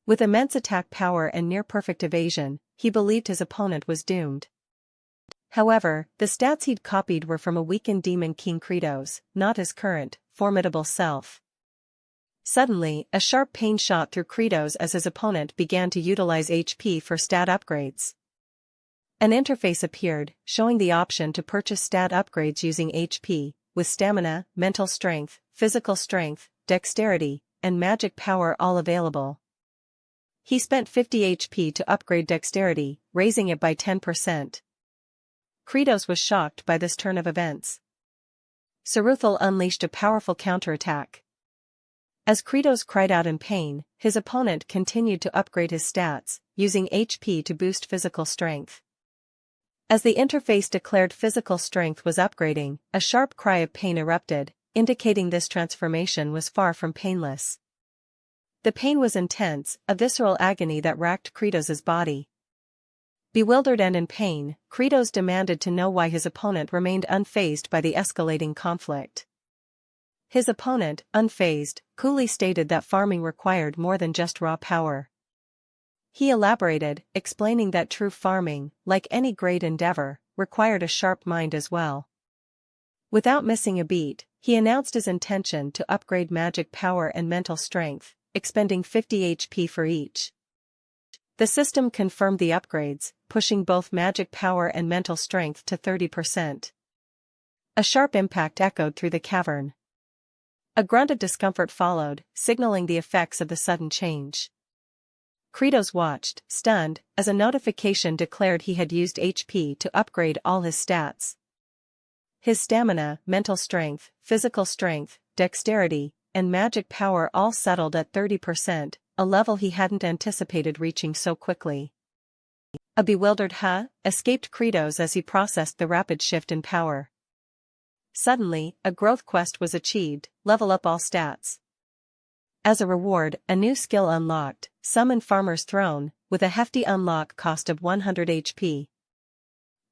With immense attack power and near-perfect evasion, he believed his opponent was doomed. However, the stats he'd copied were from a weakened demon king Kratos, not his current, formidable self. Suddenly, a sharp pain shot through Kratos as his opponent began to utilize HP for stat upgrades. An interface appeared, showing the option to purchase stat upgrades using HP, with stamina, mental strength, physical strength, dexterity, and magic power all available. He spent 50 HP to upgrade dexterity, raising it by 10%. Kratos was shocked by this turn of events. Saruthal unleashed a powerful counterattack. As Kratos cried out in pain, his opponent continued to upgrade his stats, using HP to boost physical strength. As the interface declared physical strength was upgrading, a sharp cry of pain erupted, indicating this transformation was far from painless. The pain was intense, a visceral agony that racked Kratos' body. Bewildered and in pain, Kratos demanded to know why his opponent remained unfazed by the escalating conflict. His opponent, unfazed, coolly stated that farming required more than just raw power. He elaborated, explaining that true farming, like any great endeavor, required a sharp mind as well. Without missing a beat, he announced his intention to upgrade magic power and mental strength, expending 50 HP for each. The system confirmed the upgrades, pushing both magic power and mental strength to 30%. A sharp impact echoed through the cavern. A grunt of discomfort followed, signaling the effects of the sudden change. Kratos watched, stunned, as a notification declared he had used HP to upgrade all his stats. His stamina, mental strength, physical strength, dexterity, and magic power all settled at 30%, a level he hadn't anticipated reaching so quickly. A bewildered "huh?" escaped Kratos as he processed the rapid shift in power. Suddenly, a growth quest was achieved: level up all stats. As a reward, a new skill unlocked, Summon Farmer's Throne, with a hefty unlock cost of 100 HP.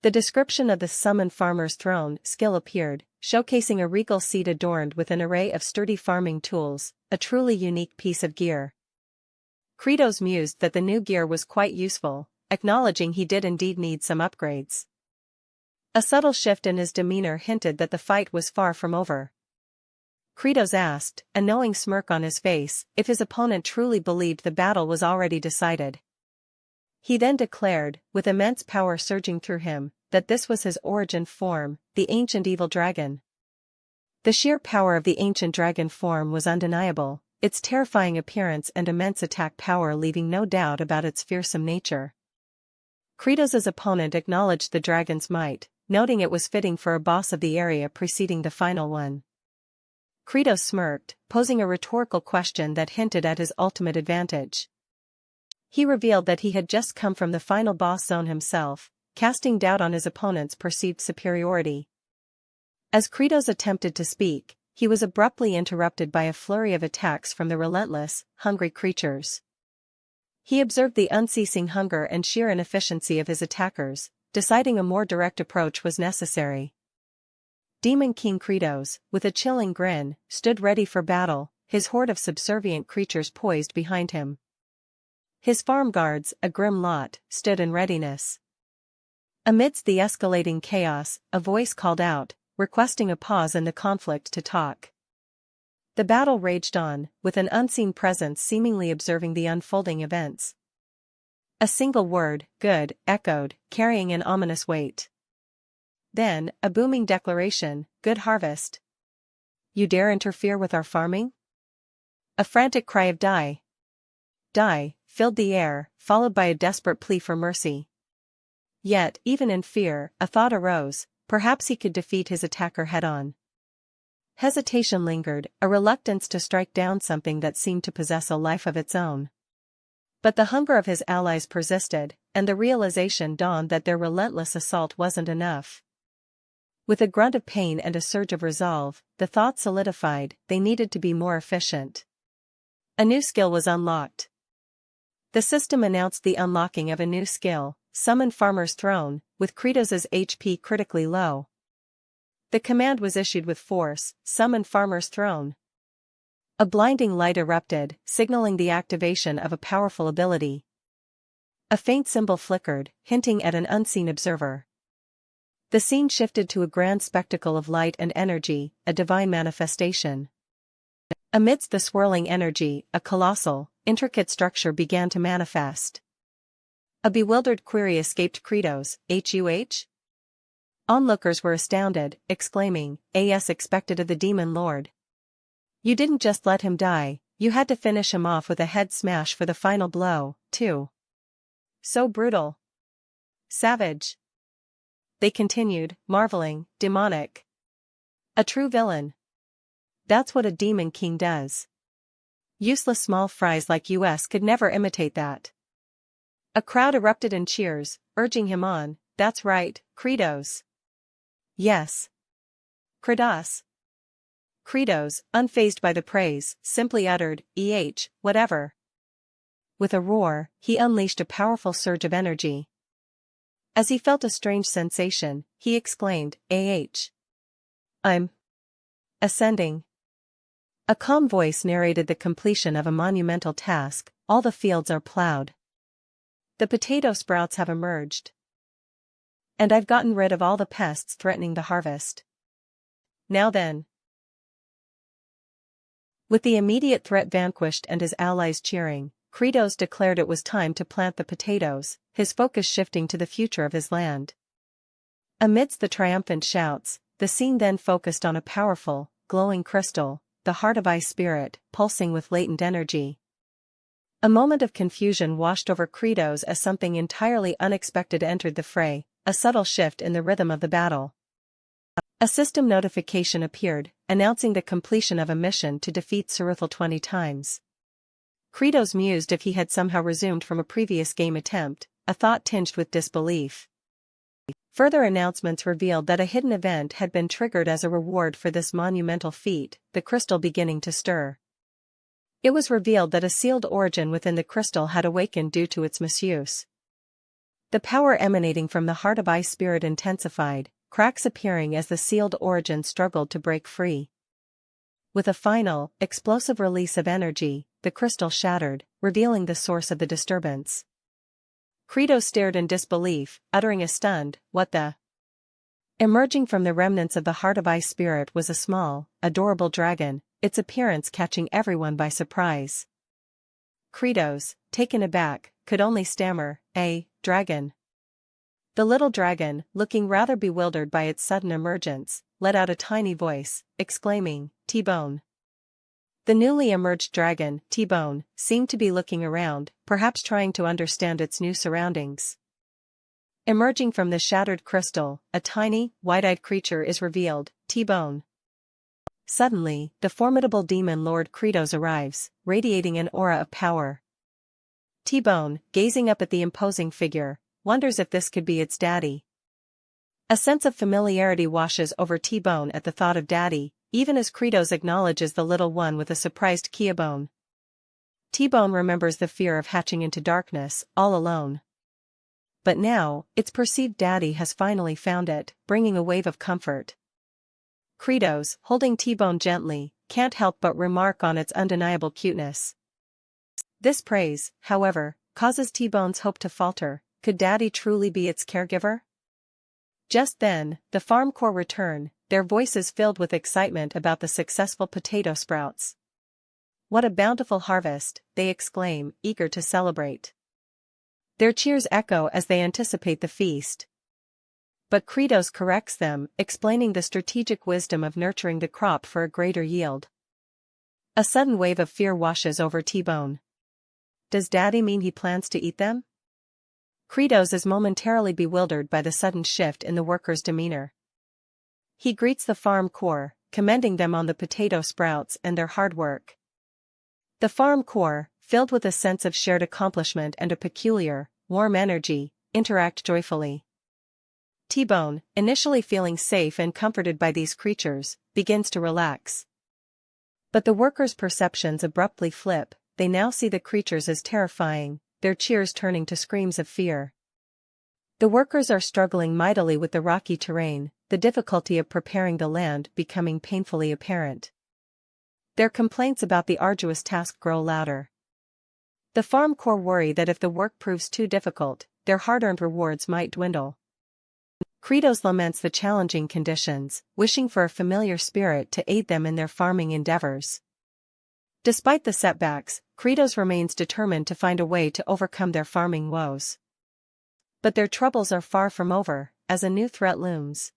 The description of the Summon Farmer's Throne skill appeared, showcasing a regal seat adorned with an array of sturdy farming tools, a truly unique piece of gear. Kratos mused that the new gear was quite useful, acknowledging he did indeed need some upgrades. A subtle shift in his demeanor hinted that the fight was far from over. Kratos asked, a knowing smirk on his face, if his opponent truly believed the battle was already decided. He then declared, with immense power surging through him, that this was his origin form, the ancient evil dragon. The sheer power of the ancient dragon form was undeniable, its terrifying appearance and immense attack power leaving no doubt about its fearsome nature. Kratos' opponent acknowledged the dragon's might, noting it was fitting for a boss of the area preceding the final one. Kratos smirked, posing a rhetorical question that hinted at his ultimate advantage. He revealed that he had just come from the final boss zone himself, casting doubt on his opponent's perceived superiority. As Kratos attempted to speak, he was abruptly interrupted by a flurry of attacks from the relentless, hungry creatures. He observed the unceasing hunger and sheer inefficiency of his attackers, deciding a more direct approach was necessary. Demon King Kratos, with a chilling grin, stood ready for battle, his horde of subservient creatures poised behind him. His farm guards, a grim lot, stood in readiness. Amidst the escalating chaos, a voice called out, requesting a pause in the conflict to talk. The battle raged on, with an unseen presence seemingly observing the unfolding events. A single word, good, echoed, carrying an ominous weight. Then, a booming declaration, good harvest. You dare interfere with our farming? A frantic cry of die. Die, filled the air, followed by a desperate plea for mercy. Yet, even in fear, a thought arose, perhaps he could defeat his attacker head-on. Hesitation lingered, a reluctance to strike down something that seemed to possess a life of its own. But the hunger of his allies persisted, and the realization dawned that their relentless assault wasn't enough. With a grunt of pain and a surge of resolve, the thought solidified, they needed to be more efficient. A new skill was unlocked. The system announced the unlocking of a new skill, Summon Farmer's Throne, with Kratos' HP critically low. The command was issued with force, Summon Farmer's Throne. A blinding light erupted, signaling the activation of a powerful ability. A faint symbol flickered, hinting at an unseen observer. The scene shifted to a grand spectacle of light and energy, a divine manifestation. Amidst the swirling energy, a colossal, intricate structure began to manifest. A bewildered query escaped Kratos, "Huh?" Onlookers were astounded, exclaiming, "As expected of the demon lord. You didn't just let him die, you had to finish him off with a head smash for the final blow, too. So brutal. Savage." They continued, marveling, demonic. A true villain. That's what a demon king does. Useless small fries like us could never imitate that. A crowd erupted in cheers, urging him on, "That's right, Kratos. Yes. Kratos." Kratos, unfazed by the praise, simply uttered, whatever." With a roar, he unleashed a powerful surge of energy. As he felt a strange sensation, he exclaimed, I'm ascending." A calm voice narrated the completion of a monumental task, all the fields are plowed. The potato sprouts have emerged. And I've gotten rid of all the pests threatening the harvest. Now then. With the immediate threat vanquished and his allies cheering, Kratos declared it was time to plant the potatoes, his focus shifting to the future of his land. Amidst the triumphant shouts, the scene then focused on a powerful, glowing crystal, the heart of ice spirit, pulsing with latent energy. A moment of confusion washed over Kratos as something entirely unexpected entered the fray, a subtle shift in the rhythm of the battle. A system notification appeared, announcing the completion of a mission to defeat Saruthal 20 times. Kratos mused if he had somehow resumed from a previous game attempt, a thought tinged with disbelief. Further announcements revealed that a hidden event had been triggered as a reward for this monumental feat, the crystal beginning to stir. It was revealed that a sealed origin within the crystal had awakened due to its misuse. The power emanating from the heart of ice spirit intensified, cracks appearing as the sealed origin struggled to break free. With a final, explosive release of energy, the crystal shattered, revealing the source of the disturbance. Credo stared in disbelief, uttering a stunned, "What the?" Emerging from the remnants of the heart of ice spirit was a small, adorable dragon, its appearance catching everyone by surprise. Credos, taken aback, could only stammer, "A dragon." The little dragon, looking rather bewildered by its sudden emergence, let out a tiny voice, exclaiming, "T-Bone." The newly emerged dragon, T-Bone, seemed to be looking around, perhaps trying to understand its new surroundings. Emerging from the shattered crystal, a tiny, wide-eyed creature is revealed, T-Bone. Suddenly, the formidable demon Lord Credos arrives, radiating an aura of power. T-Bone, gazing up at the imposing figure, wonders if this could be its daddy. A sense of familiarity washes over T-Bone at the thought of daddy, even as Credos acknowledges the little one with a surprised Kia-bone. T-Bone remembers the fear of hatching into darkness, all alone. But now, its perceived daddy has finally found it, bringing a wave of comfort. Credos, holding T-Bone gently, can't help but remark on its undeniable cuteness. This praise, however, causes T-Bone's hope to falter. Could daddy truly be its caregiver? Just then, the farm corps return, their voices filled with excitement about the successful potato sprouts. "What a bountiful harvest," they exclaim, eager to celebrate. Their cheers echo as they anticipate the feast. But Credos corrects them, explaining the strategic wisdom of nurturing the crop for a greater yield. A sudden wave of fear washes over T-Bone. Does daddy mean he plans to eat them? Credos is momentarily bewildered by the sudden shift in the workers' demeanor. He greets the farm corps, commending them on the potato sprouts and their hard work. The farm corps, filled with a sense of shared accomplishment and a peculiar, warm energy, interact joyfully. T-Bone, initially feeling safe and comforted by these creatures, begins to relax. But the workers' perceptions abruptly flip, they now see the creatures as terrifying, their cheers turning to screams of fear. The workers are struggling mightily with the rocky terrain, the difficulty of preparing the land becoming painfully apparent. Their complaints about the arduous task grow louder. The farm corps worry that if the work proves too difficult, their hard-earned rewards might dwindle. Credos laments the challenging conditions, wishing for a familiar spirit to aid them in their farming endeavors. Despite the setbacks, Credos remains determined to find a way to overcome their farming woes. But their troubles are far from over, as a new threat looms.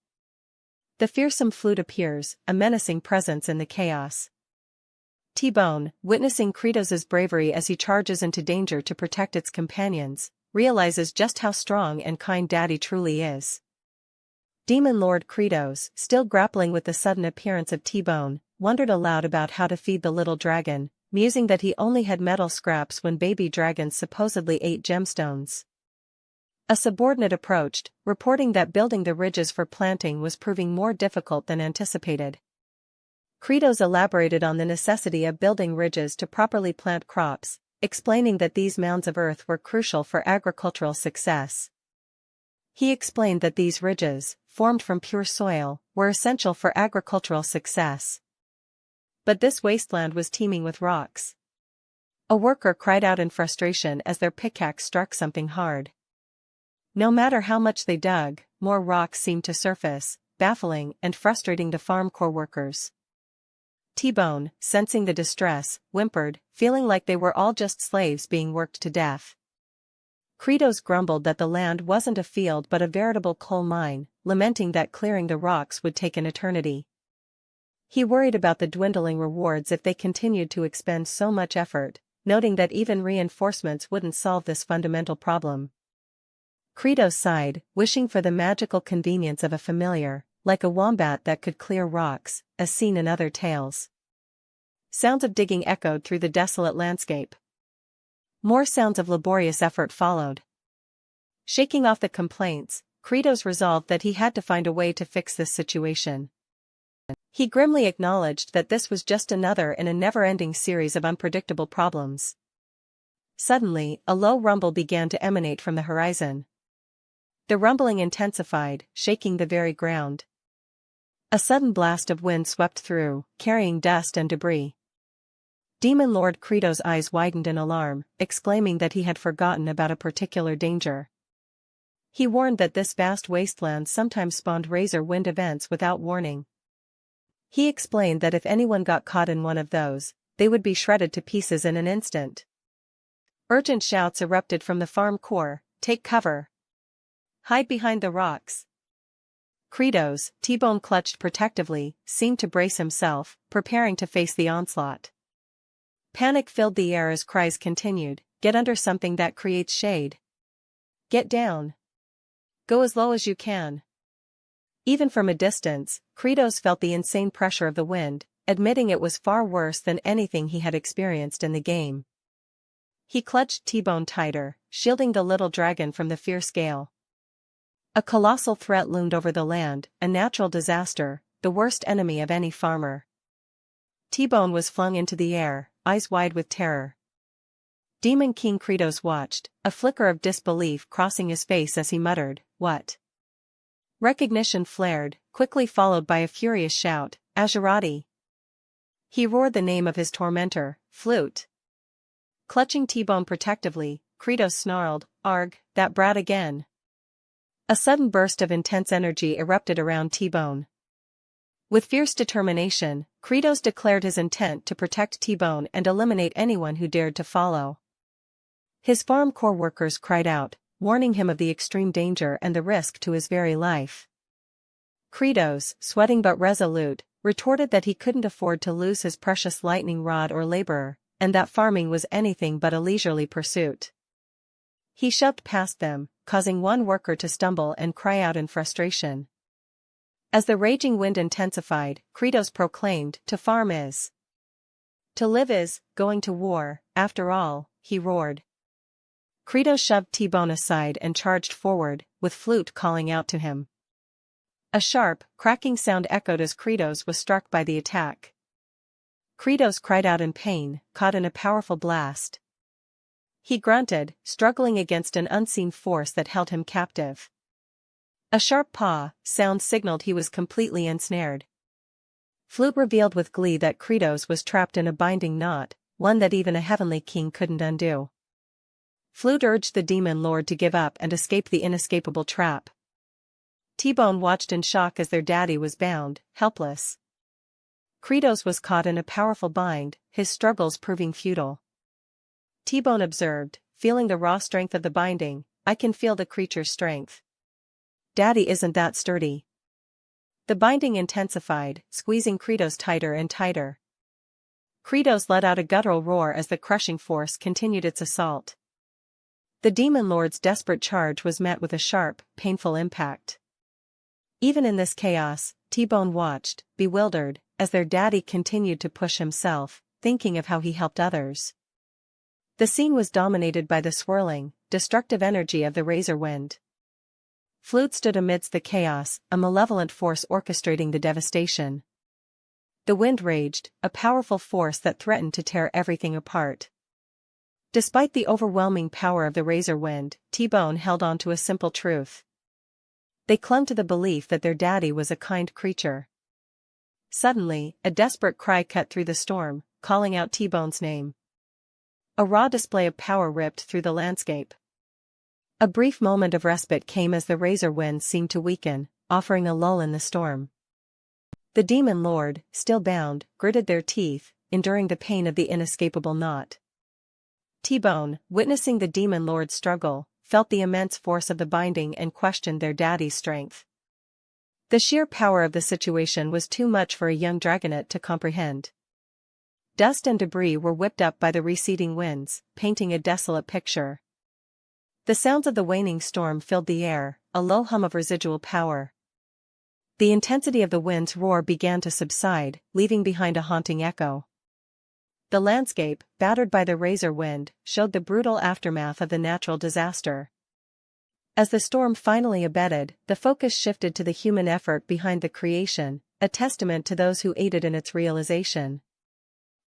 The fearsome flute appears, a menacing presence in the chaos. T-Bone, witnessing Credos' bravery as he charges into danger to protect its companions, realizes just how strong and kind daddy truly is. Demon Lord Credos, still grappling with the sudden appearance of T-Bone, wondered aloud about how to feed the little dragon, musing that he only had metal scraps when baby dragons supposedly ate gemstones. A subordinate approached, reporting that building the ridges for planting was proving more difficult than anticipated. Credos elaborated on the necessity of building ridges to properly plant crops, explaining that these mounds of earth were crucial for agricultural success. He explained that these ridges, formed from pure soil, were essential for agricultural success. But this wasteland was teeming with rocks. A worker cried out in frustration as their pickaxe struck something hard. No matter how much they dug, more rocks seemed to surface, baffling and frustrating the farm corps workers. T-Bone, sensing the distress, whimpered, feeling like they were all just slaves being worked to death. Credos grumbled that the land wasn't a field but a veritable coal mine, lamenting that clearing the rocks would take an eternity. He worried about the dwindling rewards if they continued to expend so much effort, noting that even reinforcements wouldn't solve this fundamental problem. Credos sighed, wishing for the magical convenience of a familiar, like a wombat that could clear rocks, as seen in other tales. Sounds of digging echoed through the desolate landscape. More sounds of laborious effort followed. Shaking off the complaints, Credos resolved that he had to find a way to fix this situation. He grimly acknowledged that this was just another in a never-ending series of unpredictable problems. Suddenly, a low rumble began to emanate from the horizon. The rumbling intensified, shaking the very ground. A sudden blast of wind swept through, carrying dust and debris. Demon Lord Credo's eyes widened in alarm, exclaiming that he had forgotten about a particular danger. He warned that this vast wasteland sometimes spawned razor wind events without warning. He explained that if anyone got caught in one of those, they would be shredded to pieces in an instant. Urgent shouts erupted from the farm core, "Take cover! Hide behind the rocks!" Credo's T-Bone clutched protectively, seemed to brace himself, preparing to face the onslaught. Panic filled the air as cries continued, "Get under something that creates shade! Get down! Go as low as you can!" Even from a distance, Credos felt the insane pressure of the wind, admitting it was far worse than anything he had experienced in the game. He clutched T-Bone tighter, shielding the little dragon from the fierce gale. A colossal threat loomed over the land, a natural disaster, the worst enemy of any farmer. T-Bone was flung into the air, eyes wide with terror. Demon King Credos watched, a flicker of disbelief crossing his face as he muttered, "What?" Recognition flared, quickly followed by a furious shout, "Azurati!" He roared the name of his tormentor, Flute. Clutching T-Bone protectively, Credos snarled, "Arg, that brat again!" A sudden burst of intense energy erupted around T-Bone. With fierce determination, Credos declared his intent to protect T-Bone and eliminate anyone who dared to follow. His farm core workers cried out, warning him of the extreme danger and the risk to his very life. Credos, sweating but resolute, retorted that he couldn't afford to lose his precious lightning rod or laborer, and that farming was anything but a leisurely pursuit. He shoved past them, causing one worker to stumble and cry out in frustration. As the raging wind intensified, Credos proclaimed, "To farm is. To live is, going to war, after all," he roared. Credos shoved T-Bone aside and charged forward, with Flute calling out to him. A sharp, cracking sound echoed as Credos was struck by the attack. Credos cried out in pain, caught in a powerful blast. He grunted, struggling against an unseen force that held him captive. A sharp paw sound signaled he was completely ensnared. Flute revealed with glee that Credos was trapped in a binding knot, one that even a heavenly king couldn't undo. Flute urged the demon lord to give up and escape the inescapable trap. T-Bone watched in shock as their daddy was bound, helpless. Credos was caught in a powerful bind, his struggles proving futile. T-Bone observed, feeling the raw strength of the binding, "I can feel the creature's strength. Daddy isn't that sturdy." The binding intensified, squeezing Credos tighter and tighter. Credos let out a guttural roar as the crushing force continued its assault. The demon lord's desperate charge was met with a sharp, painful impact. Even in this chaos, T-Bone watched, bewildered, as their daddy continued to push himself, thinking of how he helped others. The scene was dominated by the swirling, destructive energy of the razor wind. Flute stood amidst the chaos, a malevolent force orchestrating the devastation. The wind raged, a powerful force that threatened to tear everything apart. Despite the overwhelming power of the razor wind, T-Bone held on to a simple truth. They clung to the belief that their daddy was a kind creature. Suddenly, a desperate cry cut through the storm, calling out T-Bone's name. A raw display of power ripped through the landscape. A brief moment of respite came as the razor wind seemed to weaken, offering a lull in the storm. The demon lord, still bound, gritted their teeth, enduring the pain of the inescapable knot. T-Bone, witnessing the demon lord's struggle, felt the immense force of the binding and questioned their daddy's strength. The sheer power of the situation was too much for a young dragonet to comprehend. Dust and debris were whipped up by the receding winds, painting a desolate picture. The sounds of the waning storm filled the air, a low hum of residual power. The intensity of the wind's roar began to subside, leaving behind a haunting echo. The landscape, battered by the razor wind, showed the brutal aftermath of the natural disaster. As the storm finally abated, the focus shifted to the human effort behind the creation, a testament to those who aided in its realization.